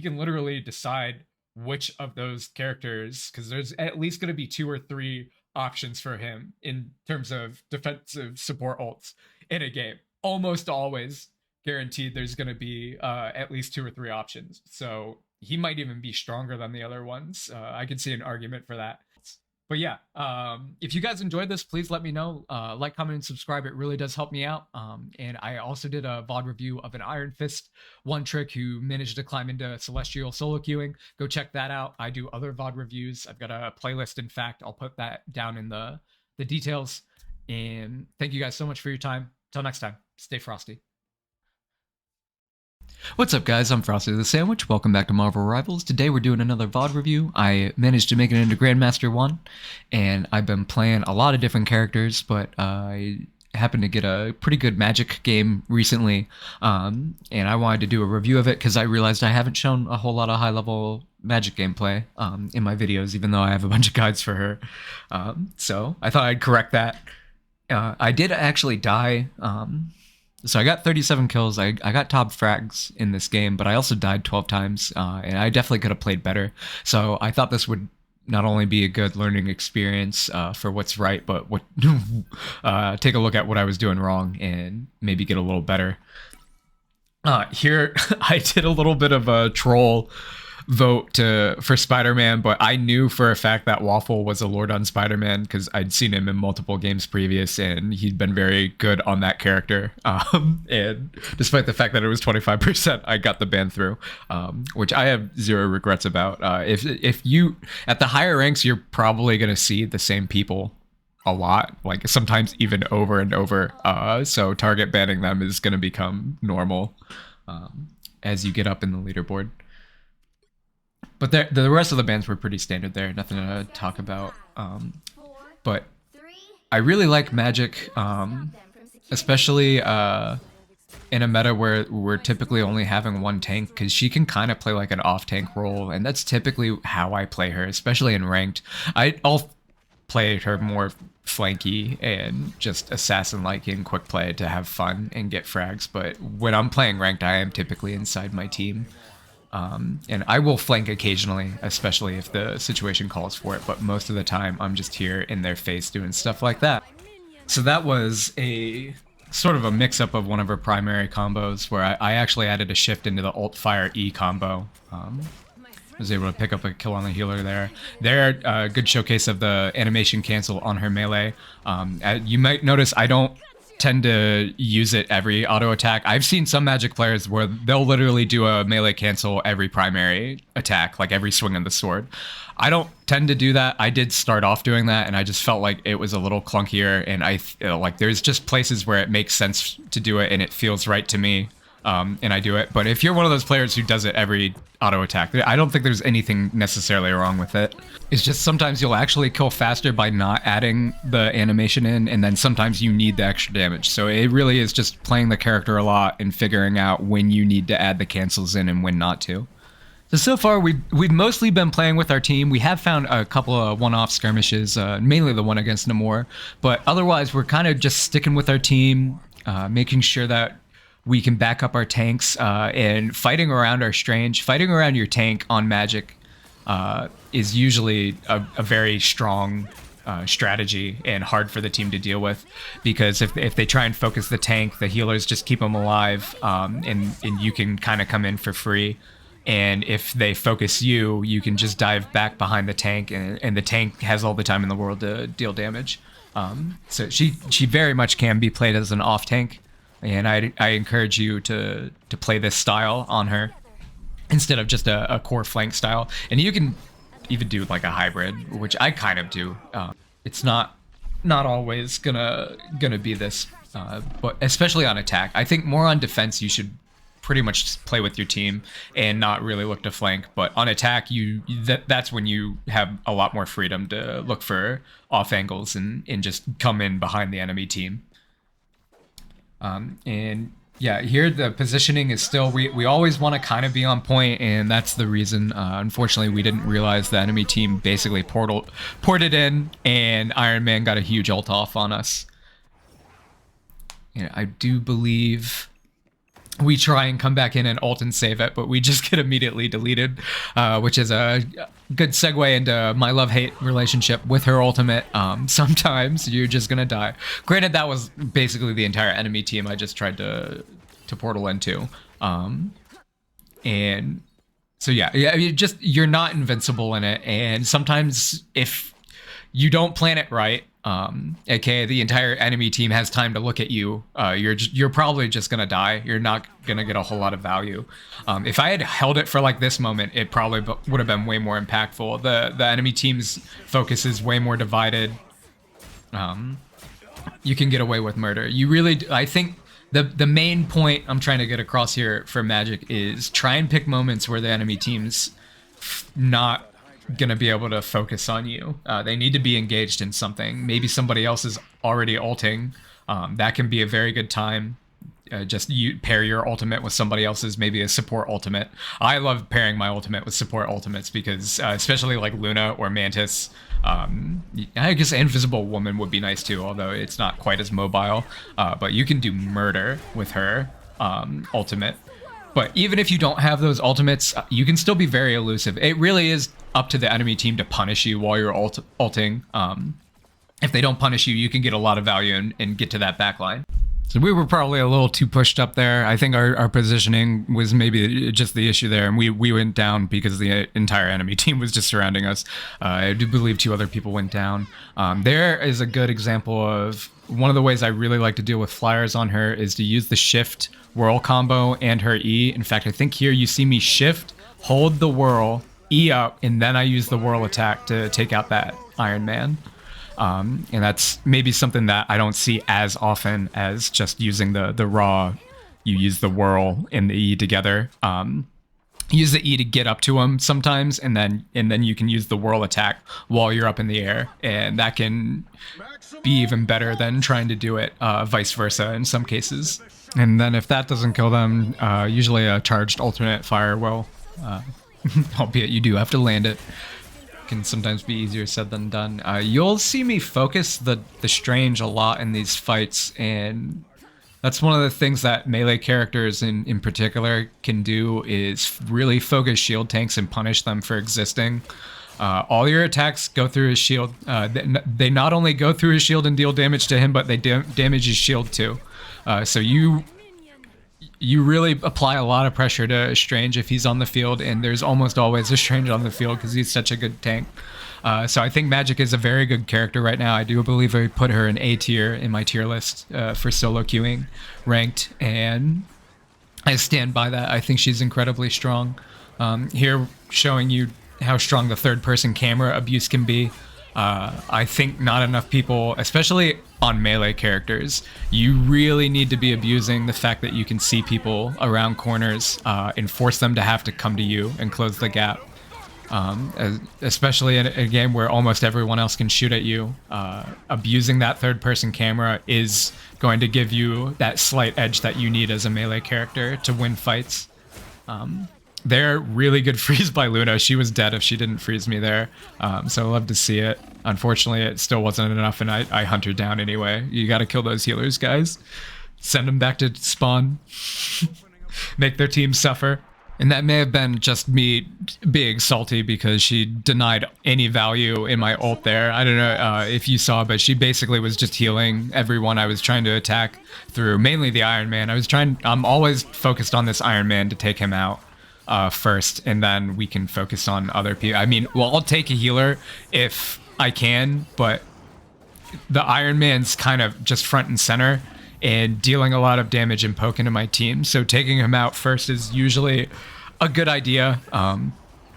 can literally decide which of those characters, because there's at least going to be 2 or 3 options for him in terms of defensive support ults in a game. Almost always guaranteed there's going to be at least 2 or 3 options. So he might even be stronger than the other ones. I could see an argument for that. But yeah, if you guys enjoyed this, please let me know. Like, comment, and subscribe. It really does help me out. And I also did a VOD review of an Iron Fist one trick who managed to climb into Celestial solo queuing. Go check that out. I do other VOD reviews. I've got a playlist, in fact. I'll put that down in the details. And thank you guys so much for your time. Till next time, stay frosty. What's up, guys? I'm Frosty the Sandwich. Welcome back to Marvel Rivals. Today we're doing another VOD review. I managed to make it into Grandmaster 1, and I've been playing a lot of different characters, but I happened to get a pretty good Magik game recently, and I wanted to do a review of it because I realized I haven't shown a whole lot of high-level Magik gameplay in my videos, even though I have a bunch of guides for her. So I thought I'd correct that. I did actually die. So I got 37 kills. I got top frags in this game, but I also died 12 times, and I definitely could have played better. So I thought this would not only be a good learning experience for what's right, but take a look at what I was doing wrong and maybe get a little better. Here, I did a little bit of a troll vote for Spider-Man, but I knew for a fact that Waffle was a Lord on Spider-Man because I'd seen him in multiple games previous, and he'd been very good on that character. And despite the fact that it was 25%, I got the ban through, which I have zero regrets about. If you at the higher ranks, you're probably gonna see the same people a lot, like sometimes even over and over. So target banning them is gonna become normal as you get up in the leaderboard. But the rest of the bans were pretty standard there, nothing to talk about. But I really like Magik, especially in a meta where we're typically only having one tank, because she can kind of play like an off-tank role, and that's typically how I play her, especially in ranked. I'll play her more flanky and just assassin-like in quick play to have fun and get frags, but when I'm playing ranked, I am typically inside my team. And I will flank occasionally, especially if the situation calls for it, but most of the time I'm just here in their face doing stuff like that. So that was a sort of a mix-up of one of her primary combos where I actually added a shift into the ult fire E combo. I was able to pick up a kill on the healer there. They're a good showcase of the animation cancel on her melee. You might notice I don't tend to use it every auto attack. I've seen some Magik players where they'll literally do a melee cancel every primary attack, like every swing of the sword. I don't tend to do that. I did start off doing that, and I just felt like it was a little clunkier, and like there's just places where it makes sense to do it and it feels right to me. and I do it. But if you're one of those players who does it every auto attack, I don't think there's anything necessarily wrong with it. It's just sometimes you'll actually kill faster by not adding the animation in, and then sometimes you need the extra damage. So it really is just playing the character a lot and figuring out when you need to add the cancels in and when not to. So far, we've mostly been playing with our team. We have found a couple of one-off skirmishes, mainly the one against Namor. But otherwise, we're kind of just sticking with our team, making sure that we can back up our tanks, and fighting around our Strange. Fighting around your tank on Magik is usually a very strong strategy and hard for the team to deal with, because if they try and focus the tank, the healers just keep them alive, and you can kind of come in for free. And if they focus you, you can just dive back behind the tank, and the tank has all the time in the world to deal damage. So she very much can be played as an off tank, and I encourage you to play this style on her instead of just a core flank style. And you can even do like a hybrid, which I kind of do. It's not always gonna be this, but especially on attack. I think more on defense, you should pretty much just play with your team and not really look to flank. But on attack, that's when you have a lot more freedom to look for off angles and just come in behind the enemy team. And yeah, here the positioning is still, we always want to kind of be on point, and that's the reason. Unfortunately, we didn't realize the enemy team basically ported in, and Iron Man got a huge ult off on us. And I do believe we try and come back in and ult and save it, but we just get immediately deleted, which is a good segue into my love-hate relationship with her ultimate. Sometimes you're just gonna die. Granted, that was basically the entire enemy team I just tried to portal into. And so yeah, you're not invincible in it, and sometimes if you don't plan it right, aka the entire enemy team has time to look at you, you're probably just gonna die. You're not gonna get a whole lot of value. If I had held it for like this moment, it probably would have been way more impactful. The enemy team's focus is way more divided. You can get away with murder. You really, I think the main point I'm trying to get across here for Magik is try and pick moments where the enemy team's not gonna be able to focus on you. They need to be engaged in something. Maybe somebody else is already ulting. That can be a very good time. Just you pair your ultimate with somebody else's, maybe a support ultimate. I love pairing my ultimate with support ultimates because, especially like Luna or Mantis, I guess Invisible Woman would be nice too, although it's not quite as mobile. But you can do murder with her ultimate. But even if you don't have those ultimates, you can still be very elusive. It really is up to the enemy team to punish you while you're ulting. If they don't punish you, you can get a lot of value and get to that backline. So we were probably a little too pushed up there. I think our positioning was maybe just the issue there, and we went down because the entire enemy team was just surrounding us. I do believe 2 other people went down. There is a good example of one of the ways I really like to deal with flyers on her is to use the shift whirl combo and her E. In fact, I think here you see me shift, hold the whirl, E up, and then I use the whirl attack to take out that Iron Man. And that's maybe something that I don't see as often as just using the raw. You use the whirl and the E together. Use the E to get up to him sometimes, and then you can use the whirl attack while you're up in the air, and that can be even better than trying to do it vice versa in some cases. And then if that doesn't kill them, usually a charged alternate fire will, albeit you do have to land it. Can sometimes be easier said than done. You'll see me focus the Strange a lot in these fights, and that's one of the things that melee characters in particular can do is really focus shield tanks and punish them for existing. All your attacks go through his shield. They not only go through his shield and deal damage to him, but they damage his shield too. So you really apply a lot of pressure to Strange if he's on the field, and there's almost always a Strange on the field because he's such a good tank. So I think Magik is a very good character right now. I do believe I put her in A tier in my tier list for solo queuing ranked, and I stand by that. I think she's incredibly strong. Here showing you how strong the third-person camera abuse can be. I think not enough people, especially on melee characters, you really need to be abusing the fact that you can see people around corners and force them to have to come to you and close the gap. Especially in a game where almost everyone else can shoot at you, abusing that third-person camera is going to give you that slight edge that you need as a melee character to win fights. They're really good freeze by Luna. She was dead if she didn't freeze me there, so I love to see it. Unfortunately, it still wasn't enough, and I hunt her down anyway. You gotta kill those healers, guys. Send them back to spawn. Make their team suffer. And that may have been just me being salty because she denied any value in my ult there. I don't know if you saw, but she basically was just healing everyone I was trying to attack through, mainly the Iron Man. I'm always focused on this Iron Man to take him out first, and then we can focus on other people. I mean, well, I'll take a healer if I can, but the Iron Man's kind of just front and center and dealing a lot of damage and poke into my team. So taking him out first is usually a good idea.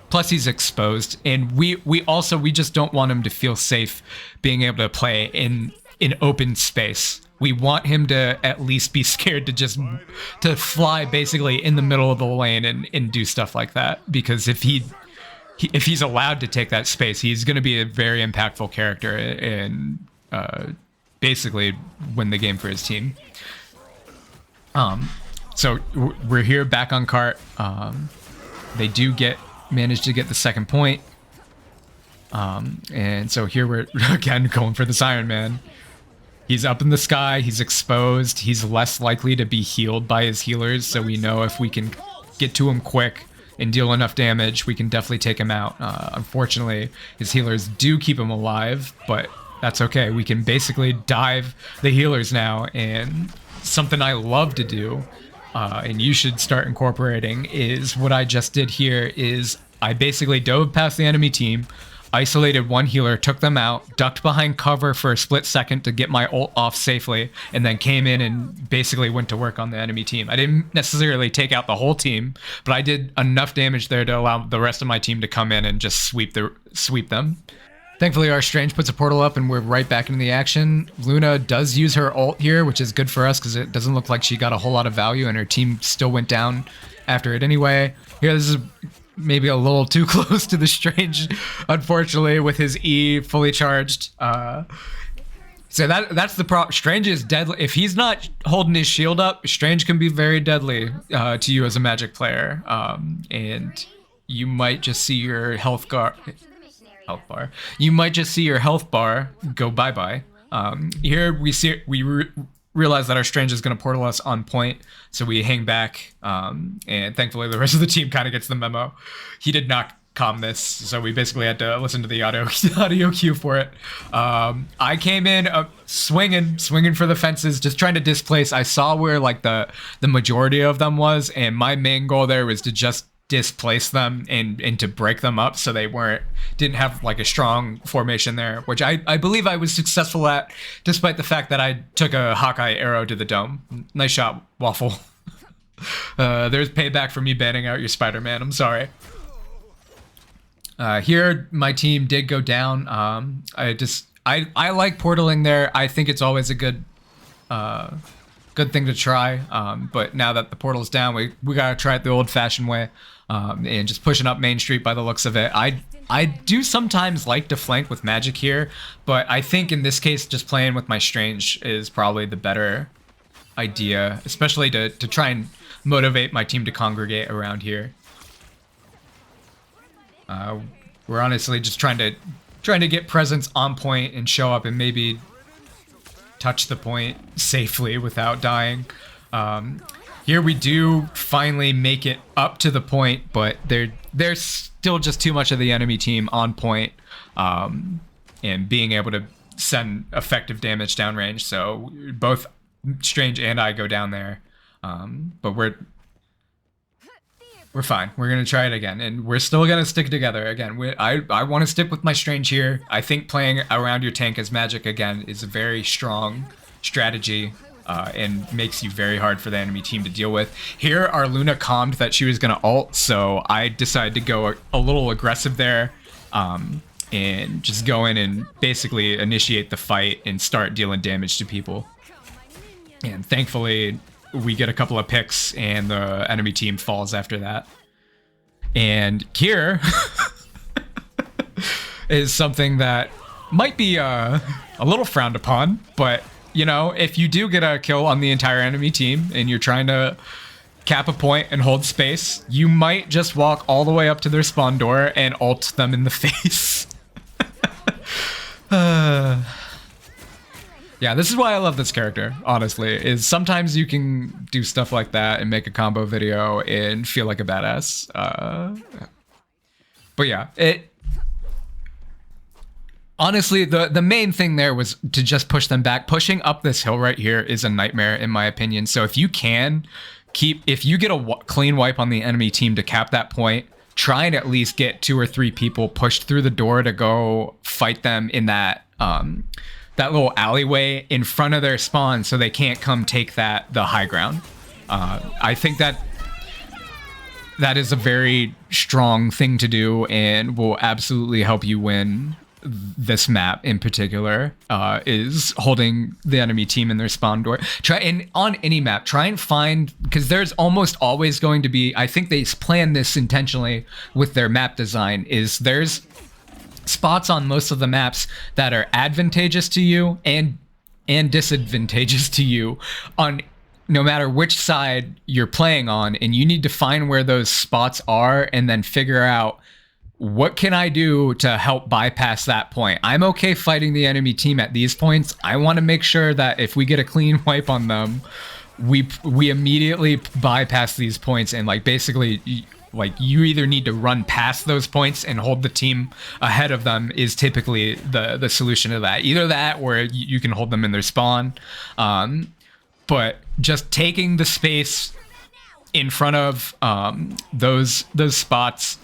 Plus he's exposed, and we just don't want him to feel safe being able to play in open space. We want him to at least be scared to fly basically in the middle of the lane and do stuff like that. Because if he's allowed to take that space, he's going to be a very impactful character and basically win the game for his team. So we're here back on cart. They do manage to get the second point. And so here we're again going for this Iron Man. He's up in the sky, he's exposed, he's less likely to be healed by his healers, so we know if we can get to him quick and deal enough damage, we can definitely take him out. Unfortunately, his healers do keep him alive, but that's okay. We can basically dive the healers now, and something I love to do, and you should start incorporating, is what I just did here. Is I basically dove past the enemy team, isolated one healer, took them out, ducked behind cover for a split second to get my ult off safely, and then came in and basically went to work on the enemy team. I didn't necessarily take out the whole team, but I did enough damage there to allow the rest of my team to come in and just sweep them. Thankfully, our Strange puts a portal up and we're right back into the action. Luna does use her ult here, which is good for us because it doesn't look like she got a whole lot of value, and her team still went down after it anyway. Here, this is maybe a little too close to the Strange, unfortunately, with his E fully charged. So that's the problem. Strange is deadly. If he's not holding his shield up, Strange can be very deadly to you as a Magic player. And you might just see your health bar. You might just see your health bar go bye-bye. Here we realize that our Strange is going to portal us on point, so we hang back, and thankfully the rest of the team kind of gets the memo. He did not calm this, so we basically had to listen to the audio cue for it. I came in swinging for the fences, just trying to displace. I saw where like the majority of them was, and my main goal there was to just displace them and to break them up so they didn't have like a strong formation there, which I believe I was successful at, despite the fact that I took a Hawkeye arrow to the dome. Nice shot, Waffle. There's payback for me banning out your Spider-Man. I'm sorry. Here my team did go down. I like portaling there. I think it's always a good thing to try, but now that the portal's down, we gotta try it the old-fashioned way, and just pushing up Main Street by the looks of it. I do sometimes like to flank with Magik here, but I think in this case just playing with my Strange is probably the better idea, especially to try and motivate my team to congregate around here. We're honestly just trying to get presence on point and show up and maybe touch the point safely without dying. Here we do finally make it up to the point, but there's still just too much of the enemy team on point, and being able to send effective damage downrange. So both Strange and I go down there, but we're fine. We're gonna try it again, and we're still gonna stick together again. I want to stick with my Strange here. I think playing around your tank as Magik again is a very strong strategy, and makes you very hard for the enemy team to deal with. Here, our Luna calmed that she was gonna ult, so I decided to go a little aggressive there, and just go in and basically initiate the fight and start dealing damage to people. And thankfully, we get a couple of picks, and the enemy team falls after that. And Kier is something that might be a little frowned upon, but you know, if you do get a kill on the entire enemy team and you're trying to cap a point and hold space, you might just walk all the way up to their spawn door and ult them in the face. Yeah, this is why I love this character, honestly, is sometimes you can do stuff like that and make a combo video and feel like a badass. But yeah, honestly, the main thing there was to just push them back. Pushing up this hill right here is a nightmare, in my opinion. So if you can if you get a clean wipe on the enemy team to cap that point, try and at least get 2 or 3 people pushed through the door to go fight them in that that little alleyway in front of their spawn, so they can't come take the high ground. I think that is a very strong thing to do and will absolutely help you win this map in particular, is holding the enemy team in their spawn door. On any map, try and find, because there's almost always going to be, I think they plan this intentionally with their map design, is there's spots on most of the maps that are advantageous to you and disadvantageous to you on no matter which side you're playing on, and you need to find where those spots are and then figure out, what can I do to help bypass that point? I'm okay fighting the enemy team at these points. I want to make sure that if we get a clean wipe on them, we immediately bypass these points, and like basically like you either need to run past those points and hold the team ahead of them is typically the solution to that. Either that or you can hold them in their spawn. But just taking the space in front of those spots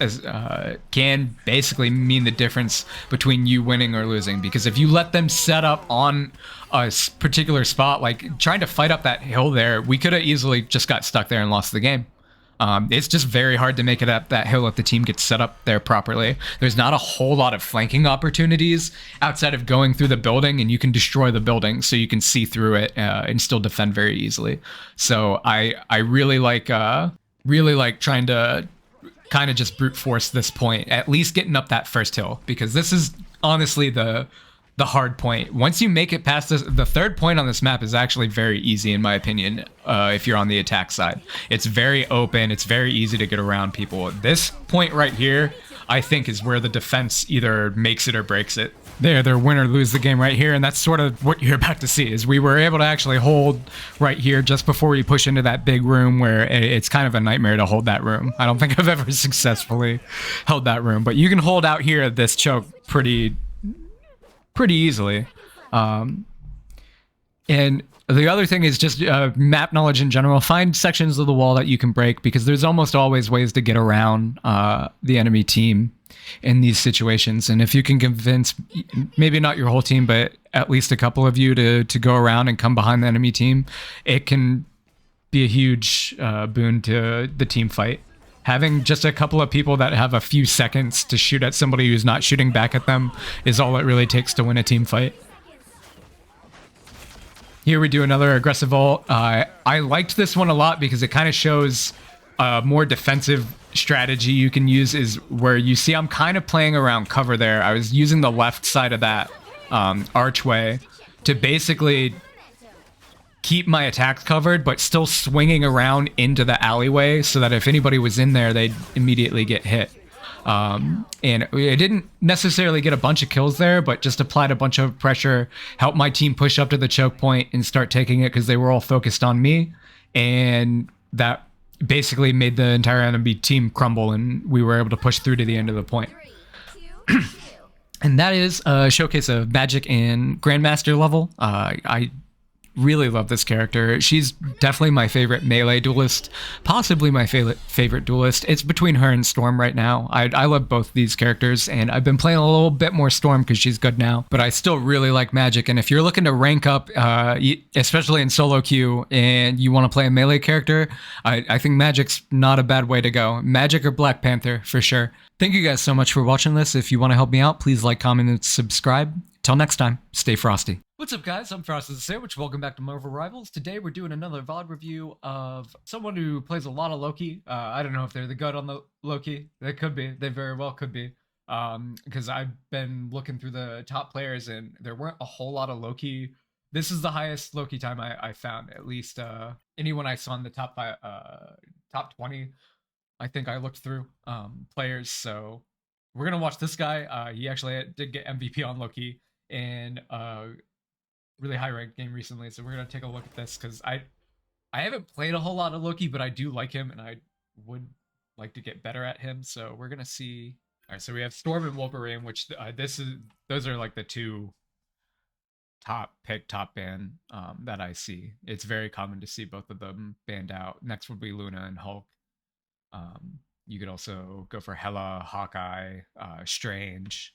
can basically mean the difference between you winning or losing. Because if you let them set up on a particular spot, like trying to fight up that hill there, we could have easily just got stuck there and lost the game. It's just very hard to make it up that hill if the team gets set up there properly. There's not a whole lot of flanking opportunities outside of going through the building, and you can destroy the building so you can see through it and still defend very easily. So I really like trying to kind of just brute force this point, at least getting up that first hill, because this is honestly the hard point. Once you make it past this, the third point on this map is actually very easy in my opinion. If you're on the attack side, it's very open, it's very easy to get around people. This point right here, I think, is where the defense either makes it or breaks it. They're win or lose the game right here, and that's sort of what you're about to see, is we were able to actually hold right here just before we push into that big room, where it's kind of a nightmare to hold that room. I don't think I've ever successfully held that room, but you can hold out here at this choke pretty easily. And the other thing is just map knowledge in general. Find sections of the wall that you can break, because there's almost always ways to get around the enemy team in these situations. And if you can convince, maybe not your whole team, but at least a couple of you to go around and come behind the enemy team, it can be a huge boon to the team fight. Having just a couple of people that have a few seconds to shoot at somebody who's not shooting back at them is all it really takes to win a team fight. Here we do another aggressive ult. I liked this one a lot because it kind of shows a more defensive strategy you can use, is where you see I'm kind of playing around cover there. I was using the left side of that archway to basically keep my attacks covered, but still swinging around into the alleyway so that if anybody was in there, they'd immediately get hit. And I didn't necessarily get a bunch of kills there, but just applied a bunch of pressure, helped my team push up to the choke point and start taking it, because they were all focused on me. And that basically made the entire enemy team crumble, and we were able to push through to the end of the point. And that is a showcase of Magik and Grandmaster level. I really love this character. She's definitely my favorite melee duelist, possibly my favorite duelist. It's between her and Storm right now. I love both these characters, and I've been playing a little bit more Storm because she's good now, but I still really like Magik. And if you're looking to rank up, especially in solo queue, and you want to play a melee character, I think Magik's not a bad way to go. Magik or Black Panther, for sure. Thank you guys so much for watching this. If you want to help me out, please like, comment, and subscribe. Till next time, stay frosty. What's up, guys? I'm Frosty the Sandwich. Welcome back to Marvel Rivals. Today we're doing another VOD review of someone who plays a lot of Loki. I don't know if they're the GOAT on the Loki. They could be. They very well could be. Because I've been looking through the top players and there weren't a whole lot of Loki. This is the highest Loki time I found. At least anyone I saw in the top 20. I think I looked through players. So we're gonna watch this guy. He actually did get MVP on Loki and really high ranked game recently, so we're gonna take a look at this because I haven't played a whole lot of Loki, but I do like him and I would like to get better at him. So we're gonna see. All right, so we have Storm and Wolverine, which those are like the two top ban that I see. It's very common to see both of them banned out. Next would be Luna and Hulk. You could also go for Hela, Hawkeye, Strange.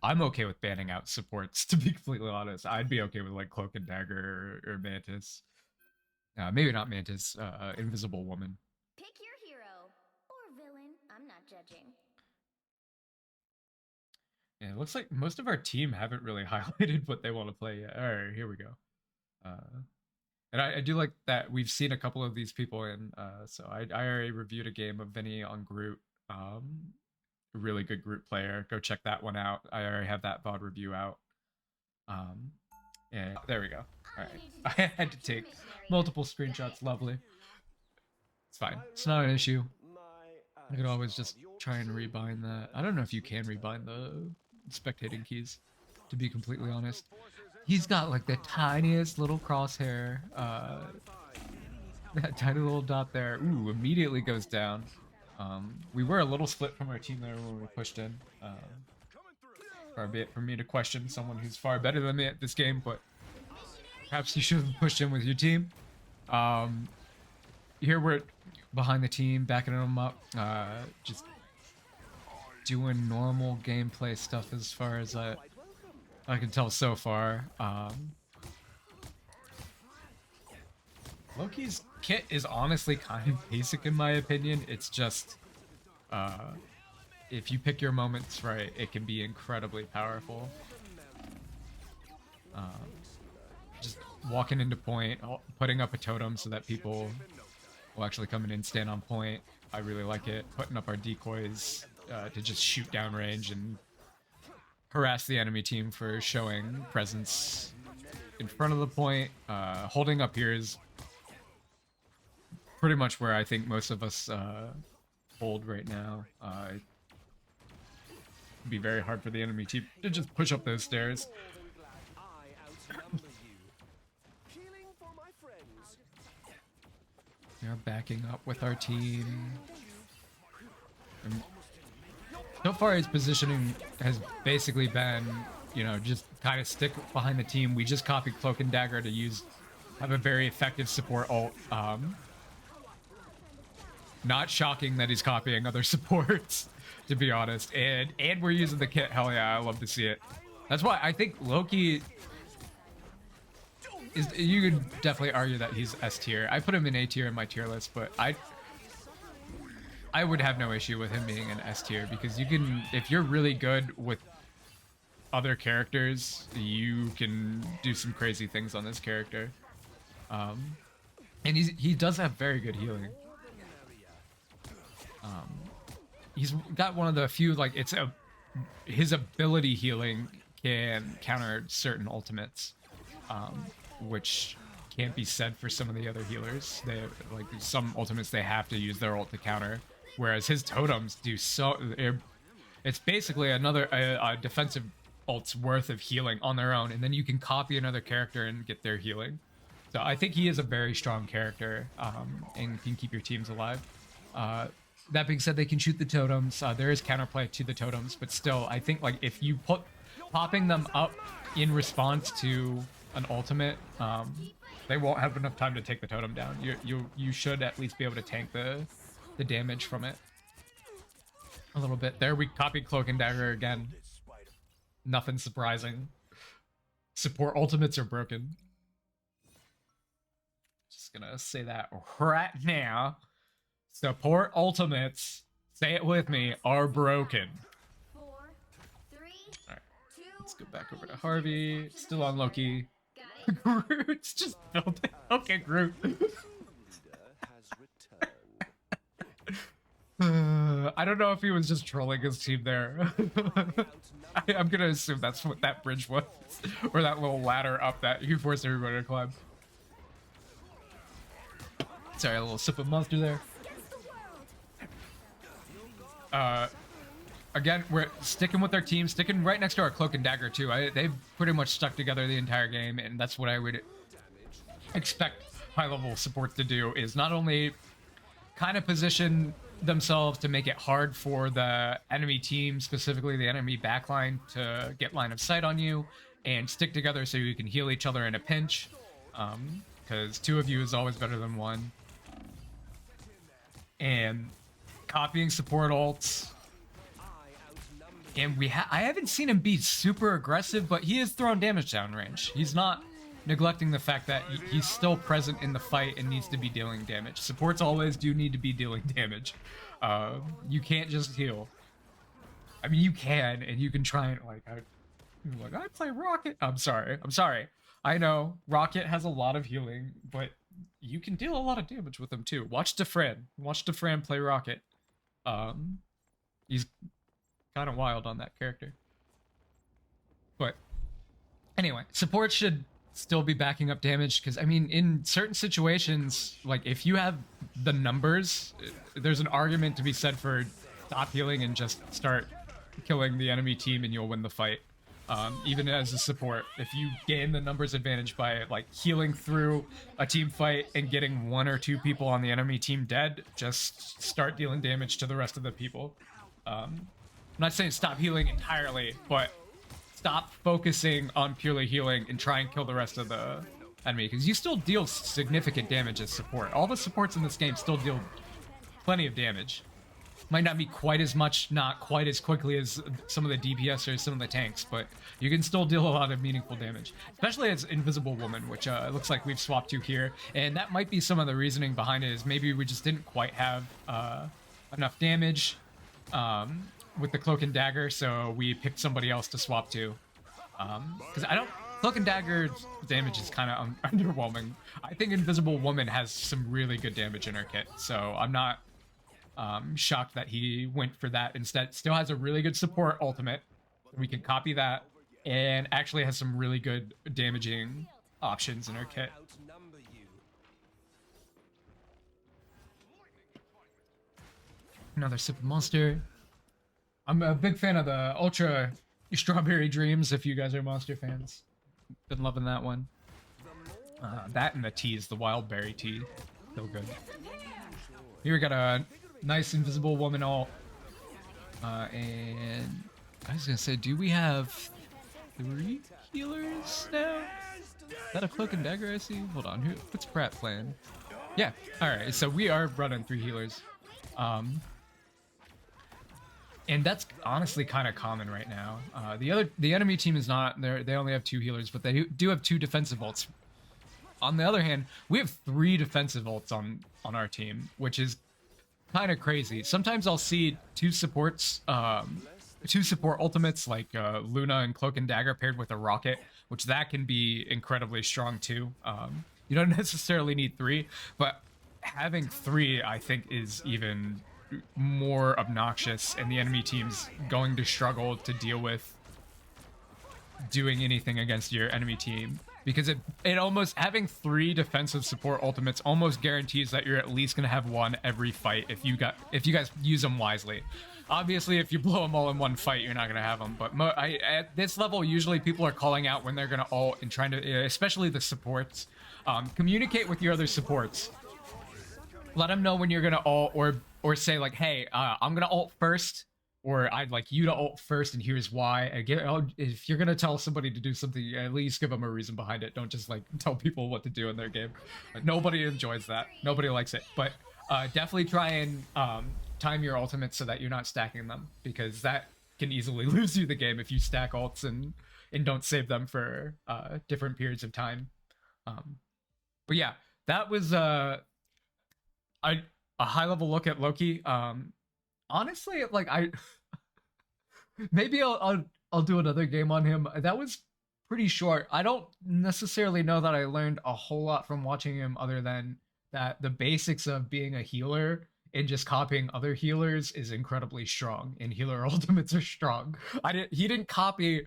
I'm okay with banning out supports, to be completely honest. I'd be okay with like Cloak and Dagger or Mantis. Maybe not Mantis, Invisible Woman. Pick your hero or villain. I'm not judging. Yeah, it looks like most of our team haven't really highlighted what they want to play yet. All right, here we go. And I do like that we've seen a couple of these people in. So I already reviewed a game of Vinny on Groot. Really good Groot player. Go check that one out. I already have that VOD review out. Yeah, there we go. All right, I had to take multiple screenshots. Lovely. It's fine. It's not an issue. I could always just try and rebind that. I don't know if you can rebind the spectating keys, to be completely honest. He's got like the tiniest little crosshair. That tiny little dot there. Ooh, immediately goes down. We were a little split from our team there when we pushed in. Far be it for me to question someone who's far better than me at this game, but perhaps you should have pushed in with your team. Here we're behind the team, backing them up, just doing normal gameplay stuff as far as I can tell so far. Loki's kit is honestly kind of basic in my opinion. It's just, if you pick your moments right, it can be incredibly powerful. Just walking into point, putting up a totem so that people will actually come in and stand on point. I really like it. Putting up our decoys to just shoot down range and harass the enemy team for showing presence in front of the point. Holding up here is pretty much where I think most of us hold right now. It'd be very hard for the enemy team to just push up those stairs. We are backing up with our team. And so far his positioning has basically been, you know, just kind of stick behind the team. We just copied Cloak and Dagger to have a very effective support ult. Not shocking that he's copying other supports, to be honest. And we're using the kit. Hell yeah, I love to see it. That's why I think Loki is, you could definitely argue that he's S tier. I put him in A tier in my tier list, but I would have no issue with him being an S tier because you can, if you're really good with other characters, you can do some crazy things on this character. And he does have very good healing. He's got one of the few, like, his ability healing can counter certain ultimates, which can't be said for some of the other healers. They, like, some ultimates they have to use their ult to counter, whereas his totems do so. It's basically another defensive ult's worth of healing on their own, and then you can copy another character and get their healing. So I think he is a very strong character, and can keep your teams alive. That being said, they can shoot the totems. There is counterplay to the totems, but still, I think like if you put popping them up in response to an ultimate, they won't have enough time to take the totem down. You should at least be able to tank the damage from it a little bit. There we copied Cloak and Dagger again. Nothing surprising. Support ultimates are broken. Just gonna say that right now. Support ultimates, say it with me, are broken. 4, 3, Alright, 2, let's go back over to Harvey. Still on Loki. got it. Groot's just built it. Okay, Groot. has returned. I don't know if he was just trolling his team there. I'm gonna assume that's what that bridge was. Or that little ladder up that he forced everybody to climb. Sorry, a little sip of monster there. Again, we're sticking with our team, sticking right next to our Cloak and Dagger too. They've pretty much stuck together the entire game, and that's what I would expect high-level support to do, is not only kind of position themselves to make it hard for the enemy team, specifically the enemy backline, to get line of sight on you, and stick together so you can heal each other in a pinch, because 2 of you is always better than 1. And copying support ults. And I haven't seen him be super aggressive, but he is throwing damage downrange. He's not neglecting the fact that he's still present in the fight and needs to be dealing damage. Supports always do need to be dealing damage. You can't just heal. I mean, you can, and you can try and I play Rocket. I'm sorry. I know Rocket has a lot of healing, but you can deal a lot of damage with him too. Watch Defran play Rocket. He's kind of wild on that character. But anyway, support should still be backing up damage, because I mean, in certain situations, like if you have the numbers, there's an argument to be said for stop healing and just start killing the enemy team and you'll win the fight. Even as a support, if you gain the numbers advantage by like healing through a team fight and getting 1 or 2 people on the enemy team dead, just start dealing damage to the rest of the people. I'm not saying stop healing entirely, but stop focusing on purely healing and try and kill the rest of the enemy, because you still deal significant damage as support. All the supports in this game still deal plenty of damage. Might not be quite as much, not quite as quickly as some of the DPS or some of the tanks, but you can still deal a lot of meaningful damage, especially as Invisible Woman, which it looks like we've swapped to here. And that might be some of the reasoning behind it, is maybe we just didn't quite have enough damage with the Cloak and Dagger, so we picked somebody else to swap to. Because Cloak and Dagger damage is kind of underwhelming. I think Invisible Woman has some really good damage in her kit, so I'm not shocked that he went for that instead. Still has a really good support ultimate. We can copy that, and actually has some really good damaging options in her kit. Another sip of Monster. I'm a big fan of the Ultra Strawberry Dreams, if you guys are Monster fans. Been loving that one. That and the teas, the Wild Berry tea. Still good. Here we got a nice Invisible Woman ult. And I was gonna say, do we have 3 healers now? Is that a Cloak and Dagger I see? Hold on, what's Pratt playing? Yeah, alright, so we are running 3 healers. And that's honestly kind of common right now. The enemy team is not there. They only have 2 healers, but they do have 2 defensive ults. On the other hand, we have 3 defensive ults on our team, which is kind of crazy. Sometimes I'll see 2 supports, 2 support ultimates like Luna and Cloak and Dagger paired with a Rocket, which that can be incredibly strong too. You don't necessarily need 3, but having 3 I think is even more obnoxious, and the enemy team's going to struggle to deal with doing anything against your enemy team, because it almost, having 3 defensive support ultimates almost guarantees that you're at least going to have 1 every fight if you guys use them wisely. Obviously, if you blow them all in one fight, you're not going to have them, but at this level, usually people are calling out when they're going to ult and trying to, especially the supports, communicate with your other supports. Let them know when you're going to ult, or say like, hey, I'm going to ult first, or I'd like you to ult first, and here's why. Again, if you're gonna tell somebody to do something, at least give them a reason behind it. Don't just like tell people what to do in their game. Nobody enjoys that. Nobody likes it. But definitely try and time your ultimates so that you're not stacking them, because that can easily lose you the game if you stack ults and don't save them for different periods of time. But yeah, that was a high level look at Loki. Honestly, like maybe I'll do another game on him. That was pretty short. I don't necessarily know that I learned a whole lot from watching him, other than that the basics of being a healer and just copying other healers is incredibly strong, and healer ultimates are strong. He didn't copy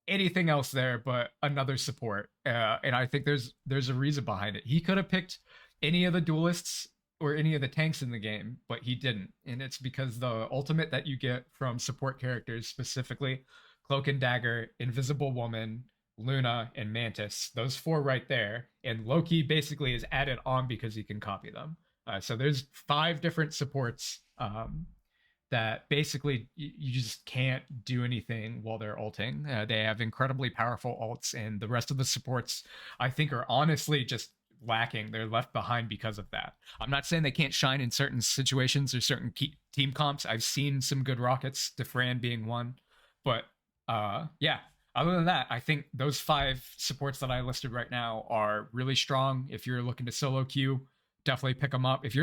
anything else there but another support, and I think there's a reason behind it. He could have picked any of the duelists or any of the tanks in the game, but he didn't, and it's because the ultimate that you get from support characters, specifically Cloak and Dagger, Invisible Woman, Luna, and Mantis, those 4 right there, and Loki basically is added on because he can copy them. So there's 5 different supports that basically you just can't do anything while they're ulting. They have incredibly powerful ults, and the rest of the supports, I think, are honestly just lacking. They're left behind because of that. I'm not saying they can't shine in certain situations or certain team comps. I've seen some good rockets, Defran being one. But yeah, other than that, I think those 5 supports that I listed right now are really strong. If you're looking to solo queue, definitely pick them up. If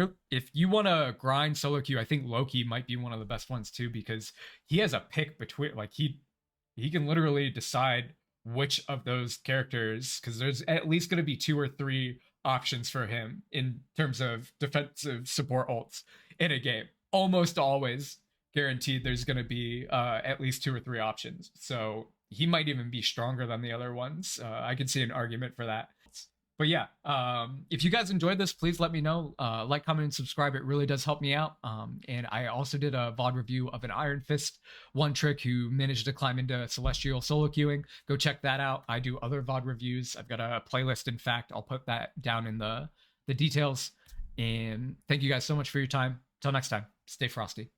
you want to grind solo queue, I think Loki might be one of the best ones too, because he has a pick between, like he can literally decide which of those characters, because there's at least going to be 2 or 3 options for him in terms of defensive support ults in a game. Almost always guaranteed there's going to be at least 2 or 3 options. So he might even be stronger than the other ones. I could see an argument for that. But yeah, if you guys enjoyed this, please let me know. Like, comment, and subscribe. It really does help me out. And I also did a VOD review of an Iron Fist one trick who managed to climb into Celestial solo queuing. Go check that out. I do other VOD reviews. I've got a playlist, in fact. I'll put that down in the details. And thank you guys so much for your time. Till next time, stay frosty.